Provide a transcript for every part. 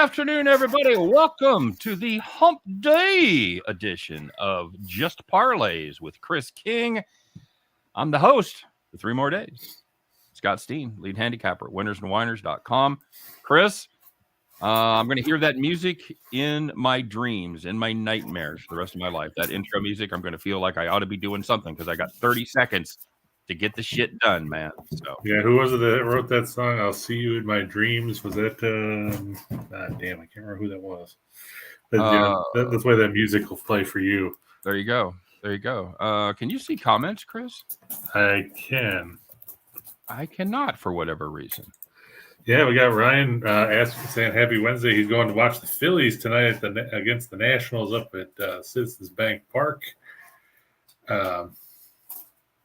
afternoon, everybody. Welcome to the Hump Day edition of Just Parlays with Chris King. I'm the host for 3 more days. Scott Steen, lead handicapper at winnersandwhiners.com. Chris, I'm going to hear that music in my dreams, in my nightmares for the rest of my life. That intro music, I'm going to feel like I ought to be doing something because I got 30 seconds to get the shit done, man. So yeah, who was it that wrote that song? I'll see you in my damn, I can't remember who that was. But, that's why that music will play for you. There you go. Can you see comments, Chris? I can. I cannot for whatever reason. Yeah, we got Ryan saying happy Wednesday. He's going to watch the Phillies tonight against the Nationals up at Citizens Bank Park.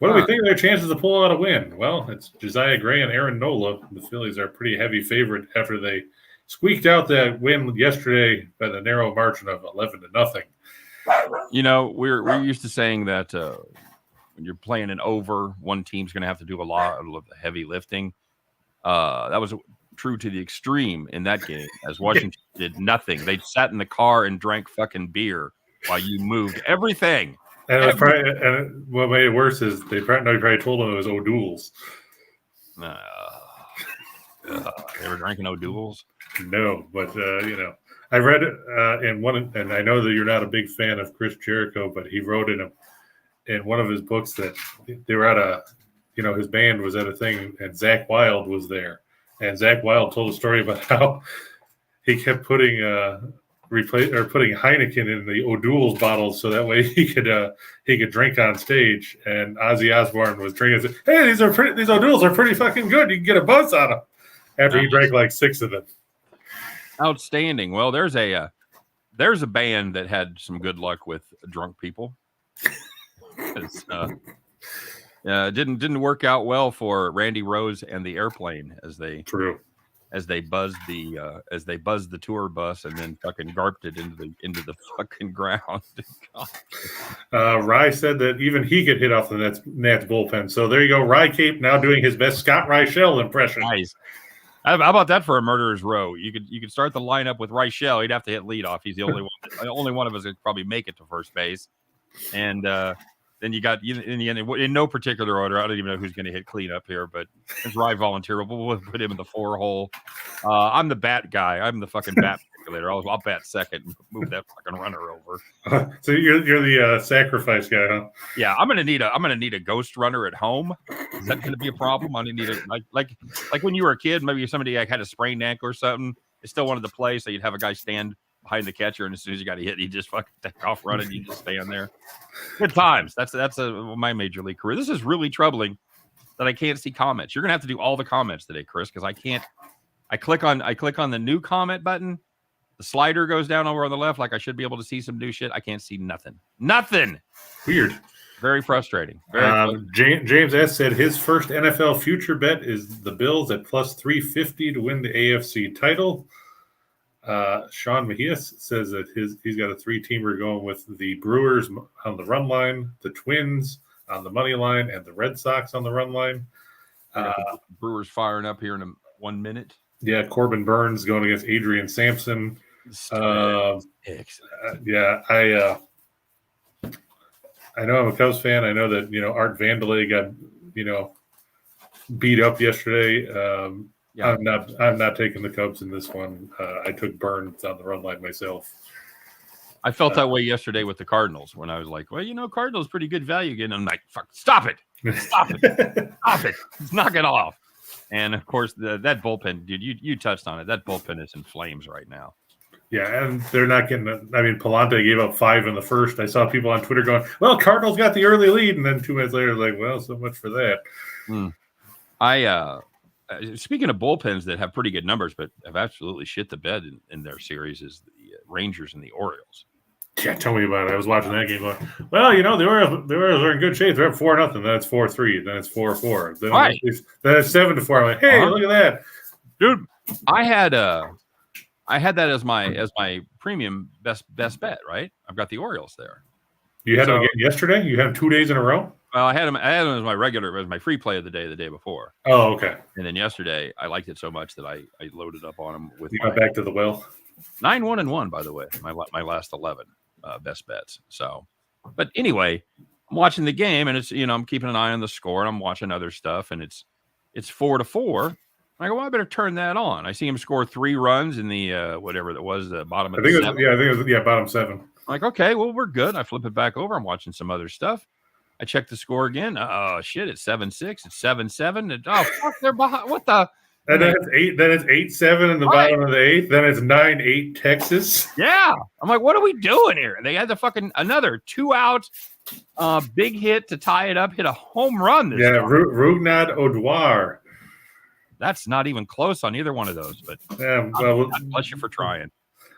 What do we think of their chances to pull out a win? Well, it's Josiah Gray and Aaron Nola. The Phillies are a pretty heavy favorite after they squeaked out that win yesterday by the narrow margin of 11-0. You know, we're used to saying that when you're playing an over, one team's going to have to do a lot of the heavy lifting. That was true to the extreme in that game, as Washington did nothing. They sat in the car and drank fucking beer while you moved everything. And what made it worse is they probably told them it was O'Doul's. They were drinking O'Doul's? No, but, I read in one, and I know that you're not a big fan of Chris Jericho, but he wrote in one of his books that they were at his band was at a thing, and Zach Wilde was there. And Zach Wilde told a story about how he kept putting Heineken in the O'Doul's bottles so that way he could drink on stage. And Ozzy Osbourne was drinking. And said, hey, these O'Doul's are pretty fucking good. You can get a buzz on them. After he drank like 6 of them. Outstanding. Well, there's a band that had some good luck with drunk people. Didn't work out well for Randy Rose and the Airplane as they buzzed the tour bus and then fucking garped it into the fucking ground. Rye said that even he could hit off the Nats bullpen. So there you go. Rye Cape now doing his best Scott Reichel impression. Nice. How about that for a murderer's row? You could start the lineup with Reichel. He'd have to hit leadoff. He's the only one of us that could probably make it to first base. And then you got in the end, in no particular order. I don't even know who's going to hit cleanup here, but since Rye volunteer, we'll put him in the 4 hole. I'm the bat guy. I'm the fucking bat manipulator. I'll bat second and move that fucking runner over. So you're the sacrifice guy, huh? Yeah, I'm gonna need a ghost runner at home. Is that going to be a problem? I'm gonna need like when you were a kid, maybe somebody had a sprained ankle or something. They still wanted to play, so you'd have a guy stand behind the catcher, and as soon as you got a hit, you just fucking take off running. You just stand there. Good times. That's my major league career. This is really troubling that I can't see comments. You're gonna have to do all the comments today, Chris, because I can't. I click on the new comment button. The slider goes down over on the left, like I should be able to see some new shit. I can't see nothing. Nothing. Weird. Very frustrating. James S. said his first NFL future bet is the Bills at plus 350 to win the AFC title. Sean Mejias says that he's got a 3-teamer going with the Brewers on the run line, the Twins on the money line, and the Red Sox on the run line. Brewers firing up here in 1 minute. Yeah, Corbin Burns going against Adrian Sampson. I know I'm a Cubs fan. I know that Art Vandelay got beat up yesterday. I'm not taking the Cubs in this one. I took Burns on the run line myself. I felt that way yesterday with the Cardinals when I was like, well, Cardinals pretty good value again. I'm like, fuck, stop it, stop it, knock it off. And of course, that bullpen, dude, you touched on it. That bullpen is in flames right now. Yeah, and they're not getting. Palante gave up 5 in the first. I saw people on Twitter going, "Well, Cardinals got the early lead," and then 2 minutes later, like, "Well, so much for that." Speaking of bullpens that have pretty good numbers, but have absolutely shit the bed in their series, is the Rangers and the Orioles. Yeah, tell me about it. I was watching that game going, well, the Orioles are in good shape. They're up 4-0. Then it's 4-3. Then it's 4-4. Then, right. Then it's 7-4. I'm like, hey, look at that, dude. I had that as my premium best bet. Right, I've got the Orioles there. You had them again yesterday. You had them 2 days in a row. Well, I had them as my free play of the day before. Oh, okay. And then yesterday, I liked it so much that I loaded up on them with. You got back to the well. 9-1-1, by the way. My last 11 best bets. So, but anyway, I'm watching the game, and it's I'm keeping an eye on the score, and I'm watching other stuff, and it's 4-4. I go, well, I better turn that on. I see him score 3 runs in the whatever that was, the bottom of the 7. I think it was bottom 7. I'm like, okay, well, we're good. I flip it back over. I'm watching some other stuff. I check the score again. Oh shit! It's 7-6. It's 7-7. Oh fuck! They're behind. What the? And then it's 8. Then it's 8-7 in the bottom of the 8th. Then it's 9-8 Texas. Yeah, I'm like, what are we doing here? And they had the fucking another 2-out big hit to tie it up. Hit a home run. This time. Rougned Odor. That's not even close on either one of those. But well, God bless you for trying.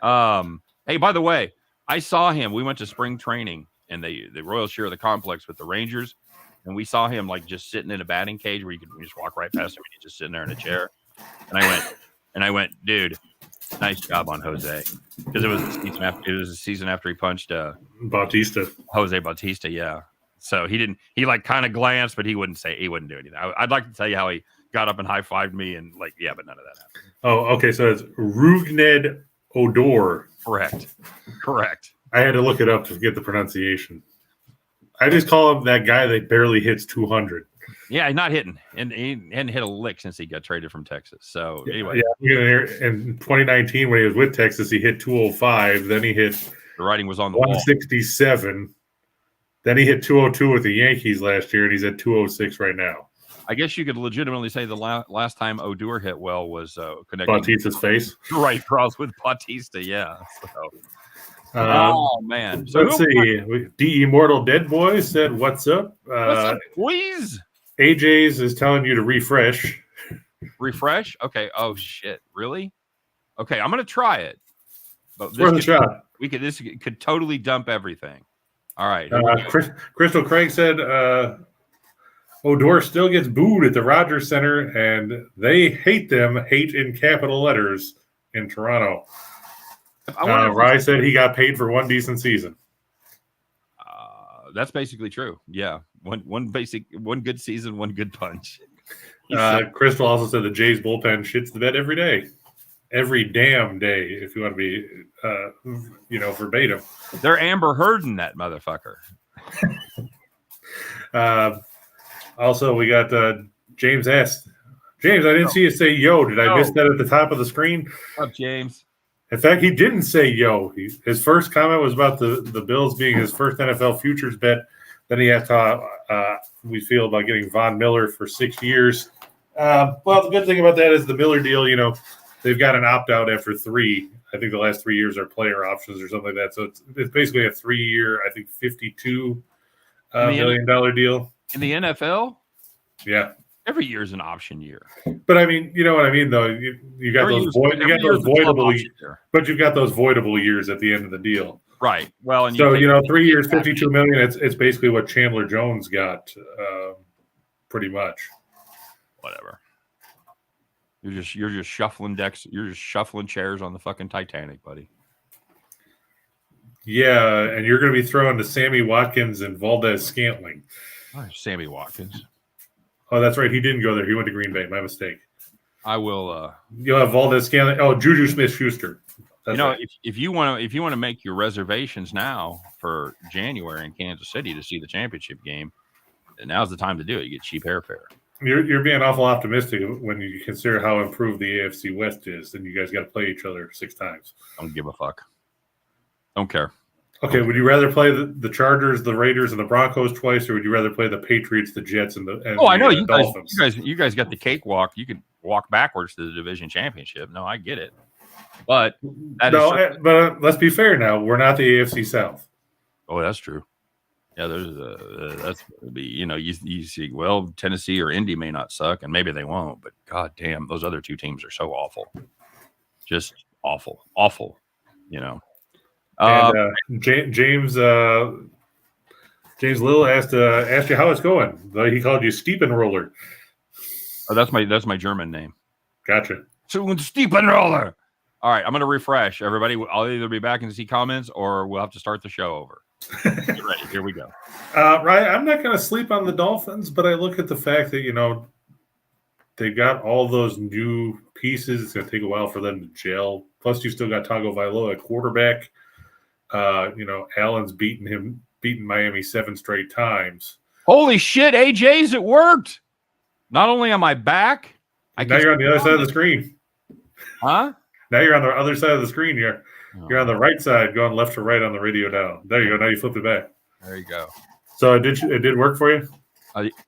Hey, by the way, I saw him. We went to spring training, and the Royals share the complex with the Rangers, and we saw him like just sitting in a batting cage where you could just walk right past him, and he's just sitting there in a chair. And I went, dude, nice job on Jose, because it was a season after he punched Jose Bautista. Yeah, so he like kind of glanced, but he wouldn't do anything. I'd like to tell you how he got up and high-fived me, and but none of that happened. Oh, okay. So it's Rougned Odor. Correct. I had to look it up to get the pronunciation. I just call him that guy that barely hits 200. Yeah, he's not hitting, and he hadn't hit a lick since he got traded from Texas. So anyway, in 2019 when he was with Texas, he hit 205. Then he hit the writing was on the 167. Wall. Then he hit 202 with the Yankees last year, and he's at 206 right now. I guess you could legitimately say the last time Odor hit well was connecting Bautista's face. Right, cross with Bautista. Yeah. So. Oh man. So let's see. The Immortal Dead Boy said, "What's up? What's up, please?" AJ's is telling you to refresh. Refresh? Okay. Oh shit! Really? Okay, I'm gonna try it. But this could totally dump everything. All right. Crystal Craig said, Odor still gets booed at the Rogers Center, and they hate in capital letters in Toronto. Rye said he got paid for one decent season. That's basically true. Yeah, one good season, one good punch. Crystal also said the Jays bullpen shits the bed every day, every damn day. If you want to be, verbatim. They're Amber Hearding that motherfucker. Also, we got James S. James, I didn't see you say yo. Did I miss that at the top of the screen? What's up, James? In fact, he didn't say yo. His first comment was about the Bills being his first NFL futures bet. Then he asked how we feel about getting Von Miller for 6 years. Well, the good thing about that is the Miller deal, they've got an opt-out after 3. I think the last 3 years are player options or something like that. So it's basically a 3-year, I think, $52 million deal. In the NFL? Yeah. Every year is an option year. But I mean, you know what I mean, though. You got those voidable years, but you've got those voidable years at the end of the deal. Right. Well, and so 3 years, $52 million. It's basically what Chandler Jones got, pretty much. Whatever. You're just shuffling decks. You're just shuffling chairs on the fucking Titanic, buddy. Yeah, and you're going to be throwing to Sammy Watkins and Valdez Scantling. Oh, Sammy Watkins. Oh, that's right. He didn't go there. He went to Green Bay. My mistake. I will. You'll have Valdez Scantling. Oh, Juju Smith-Schuster. Right. if you want to make your reservations now for January in Kansas City to see the championship game, now's the time to do it. You get cheap airfare. You're being awful optimistic when you consider how improved the AFC West is. Then you guys got to play each other 6 times. Don't give a fuck. Don't care. Okay, would you rather play the Chargers, the Raiders, and the Broncos twice, or would you rather play the Patriots, the Jets, and the I know you Dolphins? You guys got the cakewalk. You could walk backwards to the division championship. No, I get it, but but let's be fair now. We're not the AFC South. Oh, that's true. Yeah, that's you see. Well, Tennessee or Indy may not suck, and maybe they won't. But god damn, those other 2 teams are so awful, just awful. And James Little asked you how it's going. He called you Stiepenroller. Oh, that's my German name. Gotcha. So Stiepenroller. All right, I'm going to refresh everybody. I'll either be back and see comments, or we'll have to start the show over. Get ready. Here we go. Right. I'm not going to sleep on the Dolphins, but I look at the fact that they got all those new pieces. It's going to take a while for them to gel. Plus, you still got Tagovailoa at quarterback. Allen's beaten Miami 7 straight times. Holy shit, AJ's, it worked. Not only am I back, Now you're on the other side of the screen. Huh? Now you're on the other side of the screen. You're on the right side, going left to right on the radio down. There you go. Now you flip it back. There you go. So it did work for you?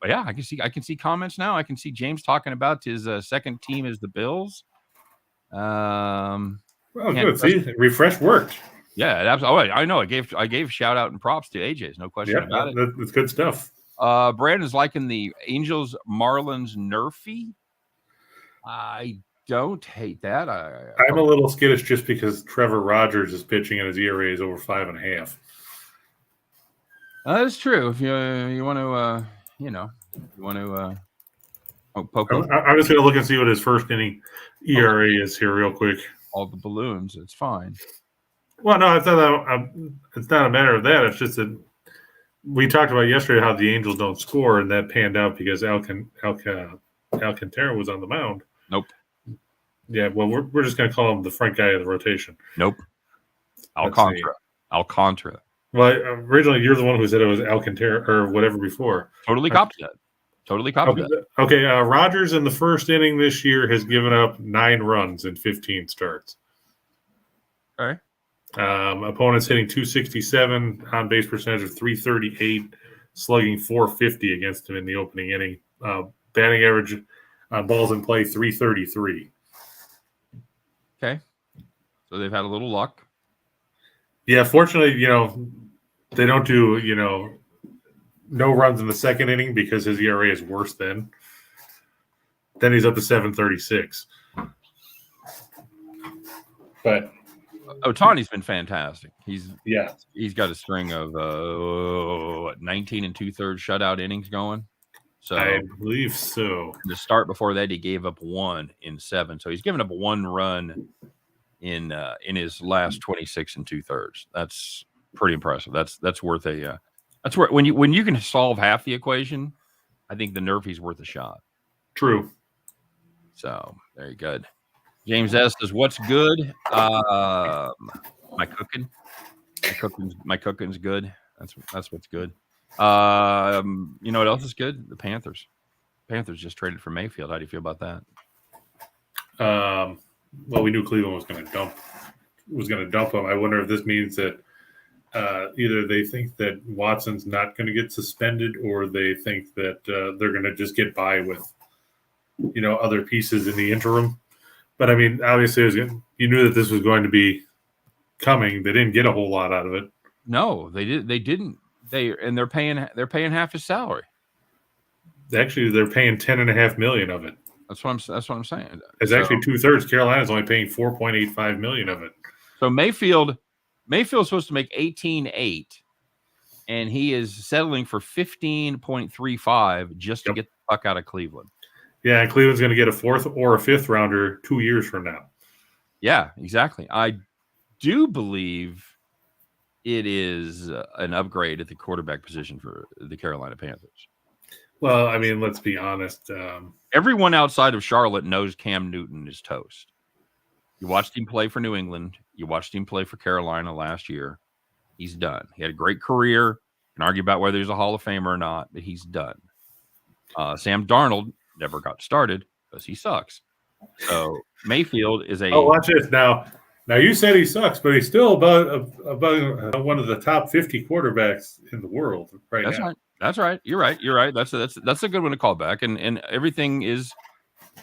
Yeah, I can see comments now. I can see James talking about his second team is the Bills. Well, good. See, refresh worked. Yeah, absolutely. I know. I gave shout out and props to AJ's. No question about it. That's good stuff. Brandon's liking the Angels Marlins nerfy. I don't hate that. I'm a little skittish just because Trevor Rogers is pitching and his ERA is over 5.5. That is true. If you want to, poke. I'm just going to look and see what his first inning ERA is here real quick. All the balloons. It's fine. Well, no, it's not a matter of that. It's just that we talked about yesterday how the Angels don't score, and that panned out because Alcantara was on the mound. Nope. Yeah, well, we're just going to call him the front guy of the rotation. Nope. Alcantara. Well, originally you're the one who said it was Alcantara or whatever before. Totally copied that. Okay, Rogers in the first inning this year has given up 9 runs in 15 starts. All right. Opponents hitting 267, on base percentage of 338, slugging 450 against him in the opening inning. Batting average on balls in play 333. Okay, so they've had a little luck. Yeah, fortunately, they don't do no runs in the second inning because his ERA is worse then. Then he's up to 7.36. But Ohtani's been fantastic. He's got a string of 19 2/3 shutout innings going. So I believe so. The start before that, he gave up 1 in 7. So he's given up 1 run in his last 26 2/3. That's pretty impressive. That's worth a. That's where when you can solve half the equation, I think the nerfy's worth a shot. True. So very good. James S says, "What's good? My cooking's good. That's what's good. You know what else is good? The Panthers. Panthers just traded for Mayfield. How do you feel about that? Well, we knew Cleveland was going to dump him. I wonder if this means that either they think that Watson's not going to get suspended, or they think that they're going to just get by with other pieces in the interim. But I mean, obviously, you knew that this was going to be coming. They didn't get a whole lot out of it. No, they didn't. They're paying half his salary. Actually, they're paying $10.5 million of it. That's what I'm saying. It's actually 2/3. Carolina's only paying $4.85 million of it. So Mayfield's supposed to make 18.8, and he is settling for 15.35 just to get the fuck out of Cleveland. Yeah, and Cleveland's going to get a 4th or a 5th rounder 2 years from now. Yeah, exactly. I do believe it is an upgrade at the quarterback position for the Carolina Panthers. Well, I mean, let's be honest. Everyone outside of Charlotte knows Cam Newton is toast. You watched him play for New England. You watched him play for Carolina last year. He's done. He had a great career. You can argue about whether he's a Hall of Famer or not, but he's done. Sam Darnold never got started because he sucks. So Mayfield is a. Oh, watch this now. Now you said he sucks, but he's still about one of the top 50 quarterbacks in the world right now. That's right. You're right. That's a good one to call back. And everything is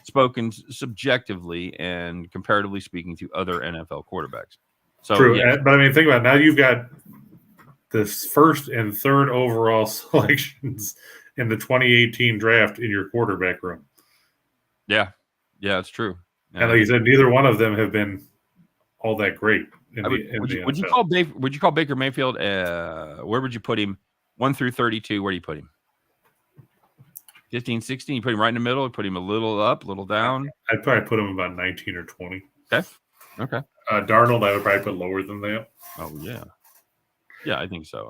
spoken subjectively and comparatively speaking to other NFL quarterbacks. So true. Yeah. But I mean, think about it. Now you've got the 1st and 3rd overall selections in the 2018 draft in your quarterback room. Yeah, it's true. And like you said, neither one of them have been all that great. Would you call Baker Mayfield? Where would you put him? 1 through 32. Where do you put him? 15, 16. You put him right in the middle. You put him a little up, a little down. I'd probably put him about 19 or 20. Okay. Darnold, I would probably put lower than that. Oh yeah, I think so.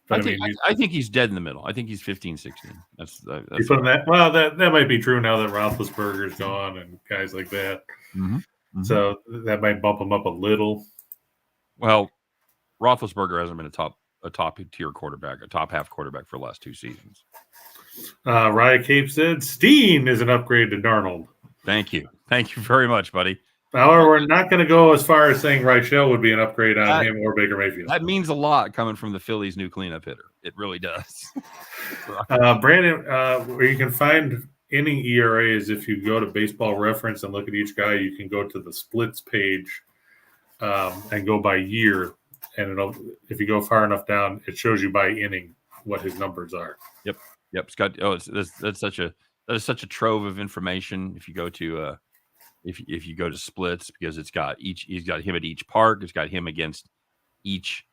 But I think he's dead in the middle. I think he's 15, 16. That's you put that. Well, that might be true now that Roethlisberger's gone and guys like that. So that might bump him up a little. Well, Roethlisberger hasn't been a top tier quarterback, a top half quarterback for the last 2 seasons. Riot Cape said Steen is an upgrade to Darnold. Thank you very much, buddy. However, we're not going to go as far as saying Reichel would be an upgrade on him or Baker Mayfield. That means a lot coming from the Phillies' new cleanup hitter. It really does. Brandon, where you can find inning ERAs, if you go to Baseball Reference and look at each guy, you can go to the splits page and go by year. And if you go far enough down, it shows you by inning what his numbers are. Yep, Scott. That's such a trove of information. If you go to if you go to splits, because he's got him at each park, it's got him against each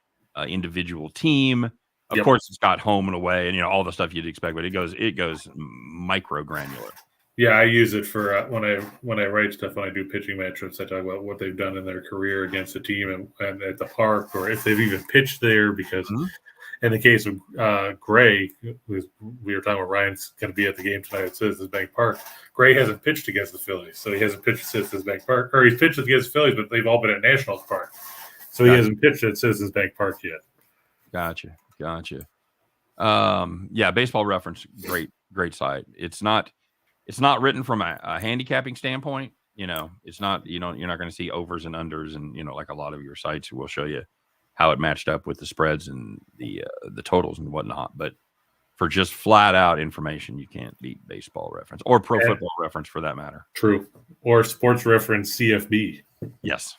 individual team. Of course, it's got home and away, and all the stuff you'd expect. But it goes micro granular. Yeah, I use it for when I write stuff, when I do pitching matchups. I talk about what they've done in their career against a team and at the park, or if they've even pitched there. Because in the case of Gray, we were talking about Ryan's going to be at the game tonight at Citizens Bank Park. Gray hasn't pitched against the Phillies, so he hasn't pitched at Citizens Bank Park, or he's pitched against the Phillies, but they've all been at Nationals Park, so he hasn't pitched at Citizens Bank Park yet. Gotcha. Yeah, Baseball Reference, great site. It's not written from a handicapping standpoint. It's not. You're not going to see overs and unders, and like a lot of your sites will show you how it matched up with the spreads and the totals and whatnot. But for just flat out information, you can't beat Baseball Reference or Pro Football Reference for that matter. True. Or Sports Reference CFB. Yes.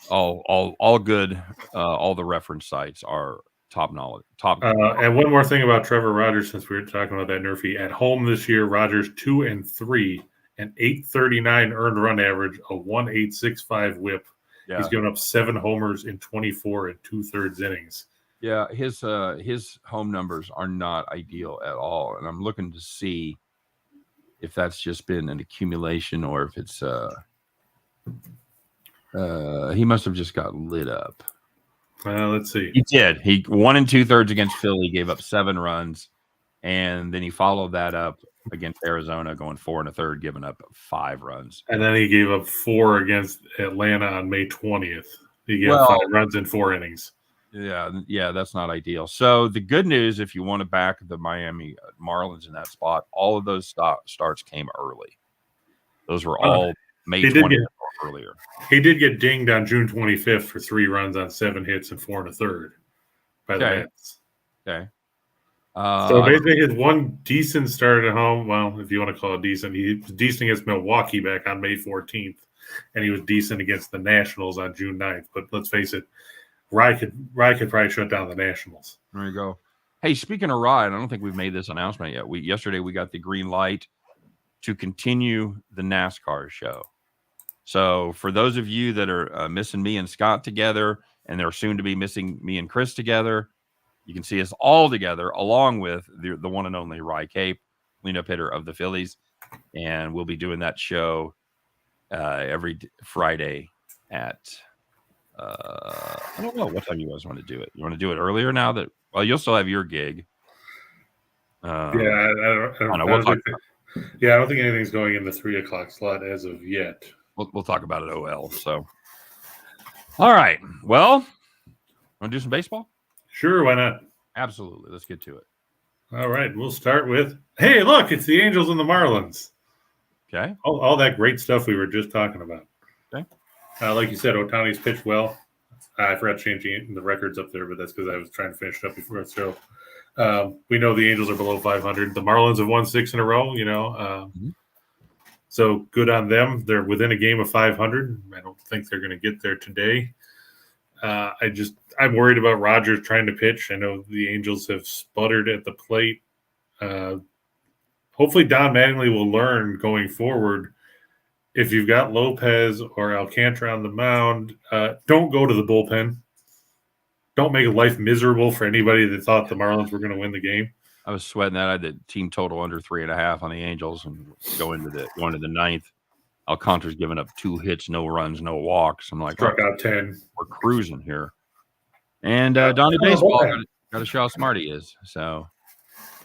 All good. All the reference sites are top knowledge. And one more thing about Trevor Rogers, since we were talking about that Nerfy. At home this year, Rogers 2-3, an 839 earned run average, a 1.865 whip. Yeah. He's given up 7 homers in 24 2/3 innings. Yeah, his home numbers are not ideal at all, and I'm looking to see if that's just been an accumulation or if it's he must have just got lit up. Let's see. He did. He 1 2/3 against Philly, gave up 7 runs, and then he followed that up against Arizona, going 4 1/3, giving up 5 runs. And then he gave up 4 against Atlanta on May 20th. He gave up 5 runs in 4 innings. Yeah, that's not ideal. So the good news, if you want to back the Miami Marlins in that spot, all of those starts came early. Those were all May 20th or earlier. He did get dinged on June 25th for 3 runs on 7 hits and 4 1/3 by the Mets. Okay. So basically, his one decent start at home. Well, if you want to call it decent, he was decent against Milwaukee back on May 14th, and he was decent against the Nationals on June 9th. But let's face it, Rye could probably shut down the Nationals. There you go. Hey, speaking of Rye, I don't think we've made this announcement yet. Yesterday we got the green light to continue the NASCAR show. So for those of you that are missing me and Scott together, and they're soon to be missing me and Chris together, you can see us all together, along with the one and only Rye Cape, cleanup hitter of the Phillies. And we'll be doing that show every Friday at, I don't know what time you guys want to do it. You want to do it earlier now that, well, you'll still have your gig. I don't think anything's going in the 3 o'clock slot as of yet. We'll talk about it OL. So, all right. Well, want to do some baseball? Sure, why not? Absolutely. Let's get to it. All right, we'll start with, hey, look, it's the Angels and the Marlins. Okay. All that great stuff we were just talking about. Okay. Like you said, Ohtani's pitched well. I forgot to change the records up there, but that's because I was trying to finish it up before the show. We know the Angels are below 500. The Marlins have won 6 in a row, So good on them. They're within a game of 500. I don't think they're going to get there today. I'm worried about Rogers trying to pitch. I know the Angels have sputtered at the plate. Hopefully Don Mattingly will learn going forward. If you've got Lopez or Alcantara on the mound, don't go to the bullpen. Don't make life miserable for anybody that thought the Marlins were going to win the game. I was sweating that. I had the team total under 3.5 on the Angels and going to the ninth. Alcantara's given up 2 hits, no runs, no walks. I'm like, struck out 10. We're cruising here. And Donnie Baseball Got to show how smart he is. So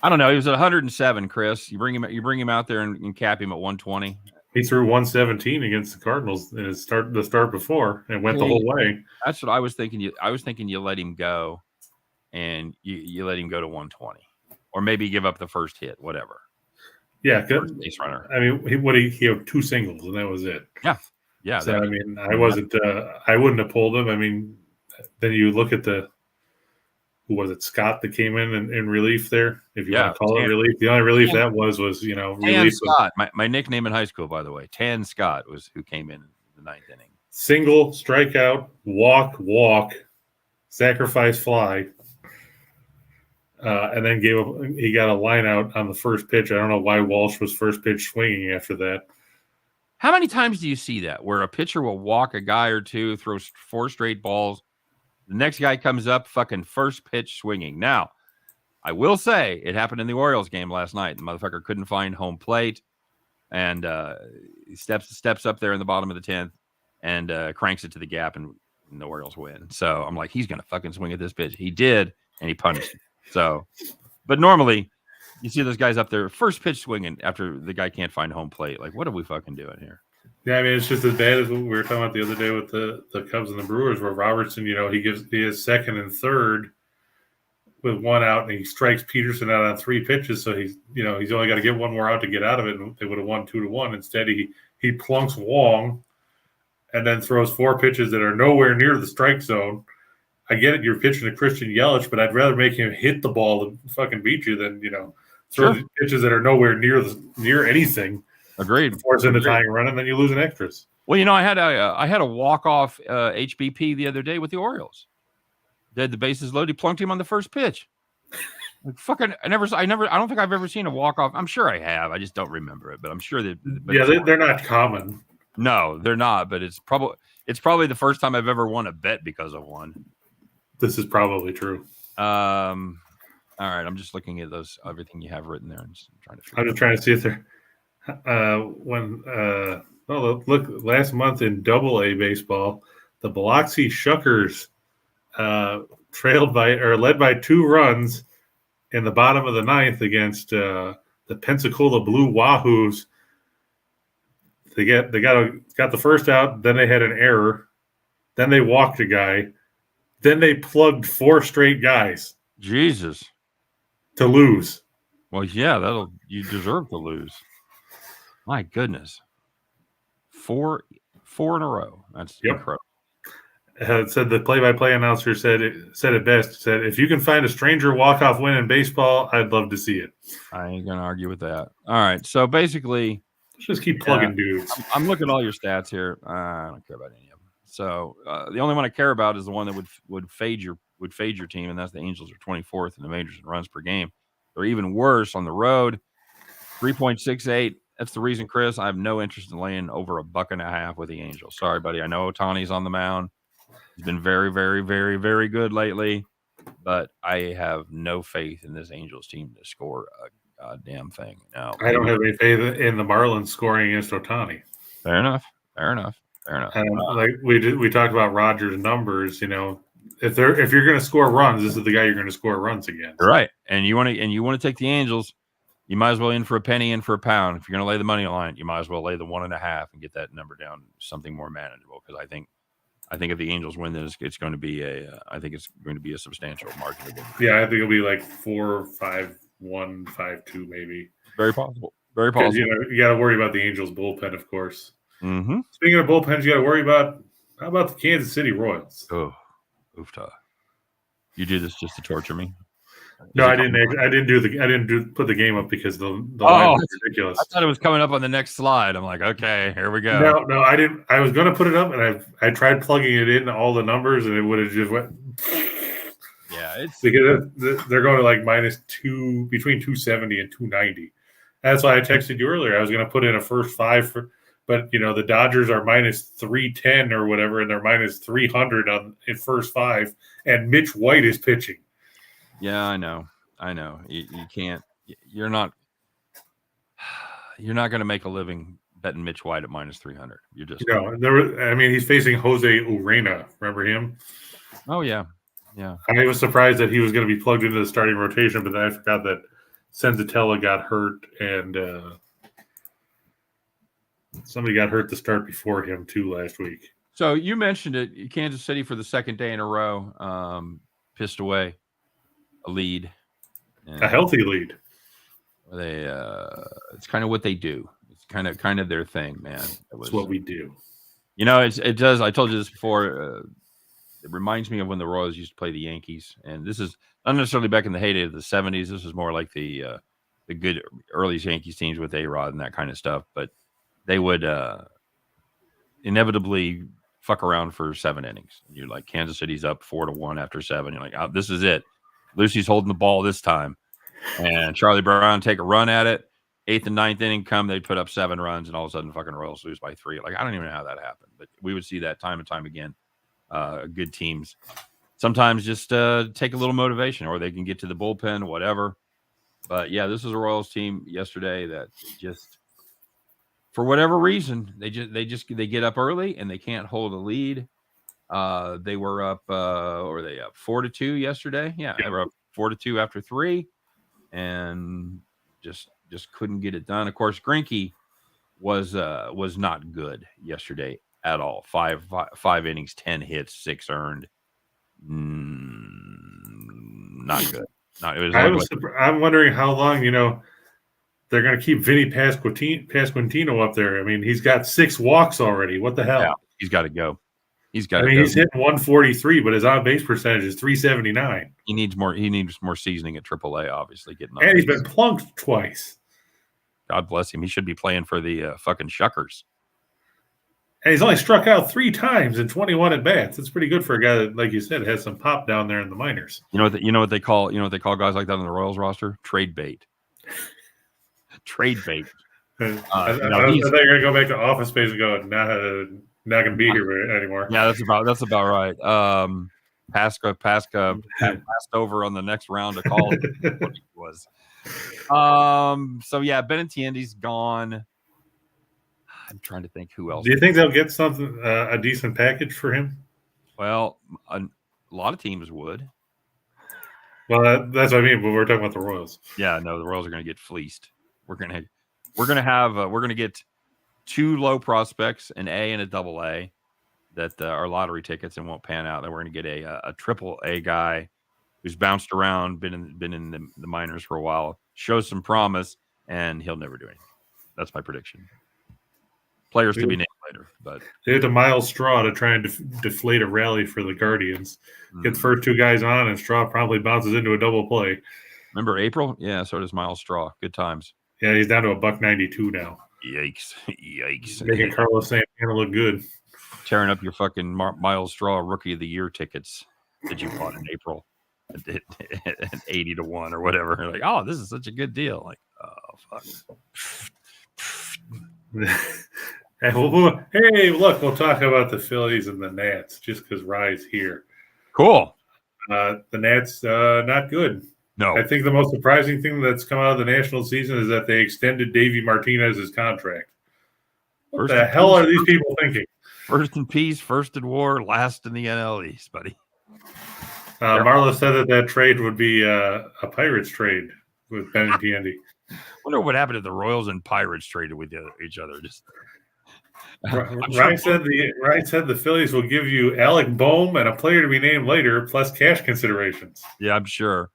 I don't know. He was at 107, Chris. You bring him out there and cap him at 120. He threw 117 against the Cardinals in the start before and went the whole way. That's what I was thinking. I was thinking you let him go, and you let him go to 120, or maybe give up the first hit, whatever. Yeah, base runner. I mean, he had 2 singles and that was it. Yeah. So I mean, I wasn't. I wouldn't have pulled him. I mean, then you look at who was it? Scott that came in relief there. If you want to call it relief, the only relief that was relief. Scott, my nickname in high school, by the way, Tan Scott was who came in the 9th inning. Single, strikeout, walk, sacrifice fly. And then he got a line out on the first pitch. I don't know why Walsh was first pitch swinging after that. How many times do you see that where a pitcher will walk a guy or two, throws 4 straight balls, the next guy comes up fucking first pitch swinging? Now, I will say it happened in the Orioles game last night. The motherfucker couldn't find home plate, and he steps up there in the bottom of the 10th and cranks it to the gap, and the Orioles win. So I'm like, he's gonna fucking swing at this pitch. He did, and he punished him. So, but normally you see those guys up there first pitch swinging after the guy can't find home plate. Like, what are we fucking doing here? Yeah, I mean, it's just as bad as what we were talking about the other day with the Cubs and the Brewers, where Robertson, he has second and third with 1 out, and he strikes Peterson out on 3 pitches. So he's only got to get 1 more out to get out of it, and they would have won 2-1. Instead, he plunks Wong, and then throws 4 pitches that are nowhere near the strike zone. I get it, you're pitching to Christian Yelich, but I'd rather make him hit the ball than fucking beat you than throw the pitches that are nowhere near anything. Agreed. Force into tying run, and then you lose in extras. Well, I had a walk-off HBP the other day with the Orioles. They had the bases loaded. He plunked him on the first pitch. Like, fucking, I don't think I've ever seen a walk-off. I'm sure I have. I just don't remember it, but I'm sure that. They're not common. No, they're not. But it's probably the first time I've ever won a bet because of one. This is probably true. All right, I'm just looking at everything you have written there. I'm just trying to see if they're. Look, last month in Double-A baseball, the Biloxi Shuckers led by 2 runs in the bottom of the 9th against the Pensacola Blue Wahoos. They got the first out, then they had an error, then they walked a guy, then they plugged 4 straight guys. Jesus. To lose. Well, yeah, you deserve to lose. My goodness. 4 in a row. That's incredible. It said the play-by-play announcer said it best. Said, if you can find a stranger walk-off win in baseball, I'd love to see it. I ain't going to argue with that. All right. So basically, let's just keep plugging dudes. I'm looking at all your stats here. I don't care about any of them. So the only one I care about is the one that would fade your team, and that's the Angels are 24th in the majors in runs per game. They're even worse on the road, 3.68. That's the reason, Chris, I have no interest in laying over $1.50 with the Angels. Sorry, buddy. I know Ohtani's on the mound. He's been very, very, very, very good lately, but I have no faith in this Angels team to score a goddamn thing. No, I don't have any faith in the Marlins scoring against Ohtani. Fair enough. And like we talked about Rogers' numbers, if you're going to score runs, this is the guy you're going to score runs against. Right, and you want to take the Angels. You might as well in for a penny, in for a pound. If you're going to lay the money line, you might as well lay the 1.5 and get that number down to something more manageable. Because I think if the Angels win this, it's going to be a substantial margin. Yeah, I think it'll be like 4-5-1, 5-2, maybe. Very possible. Very possible. You got to worry about the Angels bullpen, of course. Mm-hmm. Speaking of bullpens, you got to worry about how about the Kansas City Royals? Oh, oofta! You do this just to torture me. No, I didn't put the game up because the line was ridiculous. I thought it was coming up on the next slide. I'm like, okay, here we go. No, I didn't. I was going to put it up, and I tried plugging it in all the numbers, and it would have just went. Yeah, it's because they're going to like -2 between 270 and 290. That's why I texted you earlier. I was going to put in a first 5 but the Dodgers are -310 or whatever, and they're -300 in first 5, and Mitch White is pitching. Yeah, I know. You can't. You're not going to make a living betting Mitch White at -300. You're just he's facing Jose Urena. Remember him? Oh yeah. Yeah. I was surprised that he was going to be plugged into the starting rotation, but then I forgot that Senzatella got hurt and somebody got hurt to start before him too last week. So you mentioned it. Kansas City for the second day in a row pissed away a lead. A healthy lead. They it's kind of what they do. It's kind of their thing, man. It's what we do. You know, it does. I told you this before. It reminds me of when the Royals used to play the Yankees, and this is not necessarily back in the heyday of the '70s. This is more like the good early Yankees teams with A-Rod and that kind of stuff. But they would inevitably fuck around for 7 innings. You're like, Kansas City's up 4-1 after 7. You're like, oh, this is it. Lucy's holding the ball this time, and Charlie Brown take a run at it. 8th and 9th inning come, they put up 7 runs, and all of a sudden, fucking Royals lose by 3. Like, I don't even know how that happened, but we would see that time and time again. Good teams sometimes just take a little motivation, or they can get to the bullpen, whatever. But yeah, this is a Royals team yesterday that just, for whatever reason, they get up early and they can't hold a lead. They were up, or they up 4-2 yesterday. Yeah, they were up 4-2 after 3, and just couldn't get it done. Of course, Greinke was not good yesterday at all. Five innings, 10 hits, 6 earned. Not good. I'm wondering how long, they're going to keep Vinny Pasquantino up there. I mean, he's got 6 walks already. What the hell? Yeah, he's got to go. He's hitting 143, but his on base percentage is 379. He needs more seasoning at AAA, obviously. And he's been plunked twice. God bless him. He should be playing for the fucking Shuckers. And he's only struck out 3 times in 21 at bats. That's pretty good for a guy that, like you said, has some pop down there in the minors. You know what they call guys like that on the Royals roster? Trade bait. Trade bait. I thought you were going to go back to Office Space and go, not going to be here anymore. Yeah, that's about right. Pasca passed over on the next round to call it what it was. So yeah, Benintendi's gone. I'm trying to think who else. Do you think they'll get something, a decent package for him? Well, a lot of teams would. Well, that's what I mean. But we're talking about the Royals. Yeah, no, the Royals are going to get fleeced. We're going to get 2 low prospects, an A and a double A, that are lottery tickets and won't pan out. Then we're going to get a triple A guy who's bounced around, been in the minors for a while, shows some promise, and he'll never do anything. That's my prediction. Players to be named later, but they had to Miles Straw to try and deflate a rally for the Guardians. Get the first 2 guys on, and Straw probably bounces into a double play. Remember April? Yeah, so does Miles Straw. Good times. Yeah, he's down to $1.92 now. Yikes! Making Carlos Santana look good. Tearing up your fucking Miles Straw Rookie of the Year tickets that you bought in April at 80 to 1 or whatever. You're like, oh, this is such a good deal. Like, oh fuck. Hey, look, we'll talk about the Phillies and the Nats just because Rye's here. Cool. The Nats, not good. No. I think the most surprising thing that's come out of the national season is that they extended Davey Martinez's contract. What the hell are these people thinking? First in peace, first in war, last in the NL East, buddy. Marla said that trade would be a Pirates trade with Benintendi. Wonder what happened if the Royals and Pirates traded with each other. Just Ryan said the Phillies will give you Alec Boehm and a player to be named later, plus cash considerations. Yeah, I'm sure.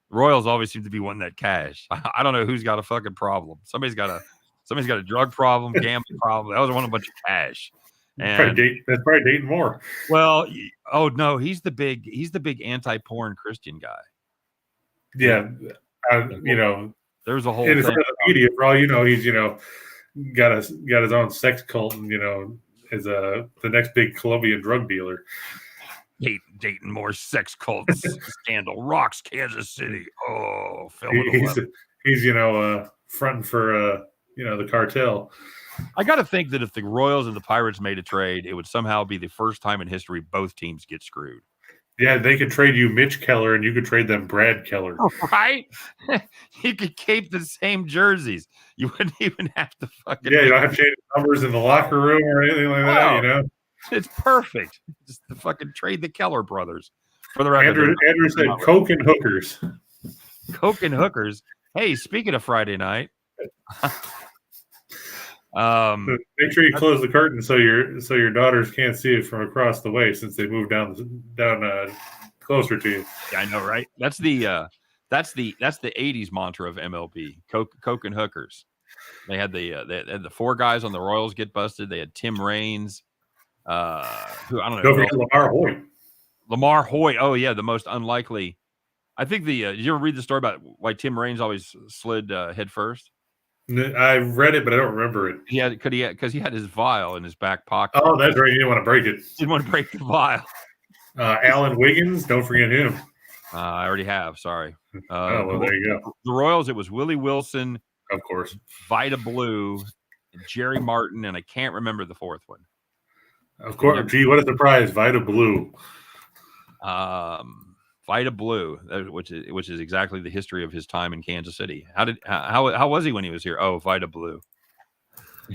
Royals always seem to be wanting that cash. I don't know who's got a fucking problem. Somebody's got a drug problem, gambling problem. They always want a bunch of cash. And that's probably Dayton Moore. Well, oh no, he's the big anti-porn Christian guy. Yeah, there's a whole in thing. front of the media. For all you know, he's got his own sex cult, and is the next big Colombian drug dealer. Dayton Moore's sex cult scandal rocks Kansas City. Oh, he's fronting for the cartel. I got to think that if the Royals and the Pirates made a trade, it would somehow be the first time in history both teams get screwed. Yeah, they could trade you Mitch Keller, and you could trade them Brad Keller. Right? You could keep the same jerseys. You wouldn't even have to fucking. Yeah, you don't have to change numbers in the locker room or anything like that. It's perfect. Just the fucking trade the Keller brothers For the record, Andrew said Coke and hookers. Coke and hookers. Hey, speaking of Friday night, make sure you close the curtain so your daughters can't see it from across the way since they moved down closer to you. Yeah, I know, right? That's the 80s mantra of MLB. Coke and hookers. They had the four guys on the Royals get busted. They had Tim Raines, who I don't know. Don't forget Lamar Hoyt. Lamar Hoyt. Oh yeah, the most unlikely. I think did you ever read the story about why Tim Raines always slid head first? I read it, but I don't remember it. Because he had his vial in his back pocket. Oh, that's right. He didn't want to break it. Didn't want to break the vial. Alan Wiggins, don't forget him. I already have. Sorry. Well, there you go. The Royals. It was Willie Wilson, of course, Vita Blue, Jerry Martin, and I can't remember the fourth one. Of course. Gee, what a surprise! Vita Blue. Vita Blue, which is exactly the history of his time in Kansas City. How was he when he was here? Oh, Vita Blue.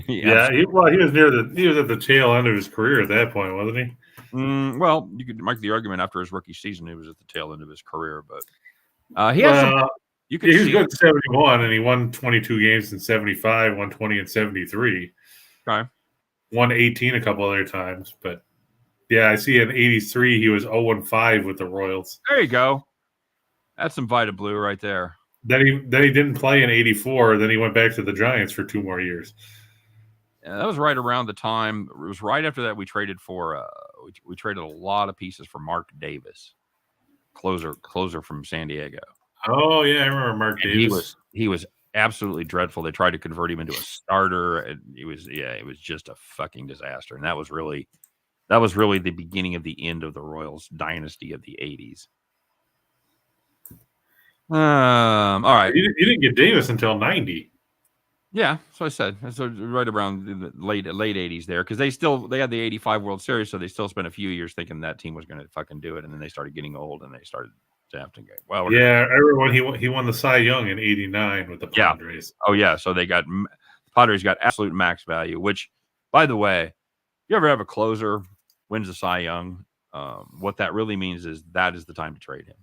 He was at the tail end of his career at that point, wasn't he? Well, you could make the argument after his rookie season he was at the tail end of his career, but he was good in 71, and he won 22 games in 75, won 20 in 73. Okay. Won 18 a couple other times, but yeah, I see in 83 he was 0-5 with the Royals. There you go. That's some Vita Blue right there. Then he didn't play in 84. Then he went back to the Giants for 2 more years. Yeah, that was right around the time. It was right after that we traded for we traded a lot of pieces for Mark Davis, closer from San Diego. Oh yeah, I remember Mark Davis. He was absolutely dreadful. They tried to convert him into a starter, and it was just a fucking disaster. And that was really the beginning of the end of the Royals dynasty of the 80s. All right. You didn't get Davis until 90. Yeah, so I said. So right around the late 80s there, because they had the 85 World Series, so they still spent a few years thinking that team was going to fucking do it, and then they started getting old and they started drafting. Well, I remember when he won the Cy Young in '89 with the Padres. Yeah. Oh yeah, so the Padres got absolute max value. Which, by the way, if you ever have a closer wins the Cy Young, what that really means is that is the time to trade him.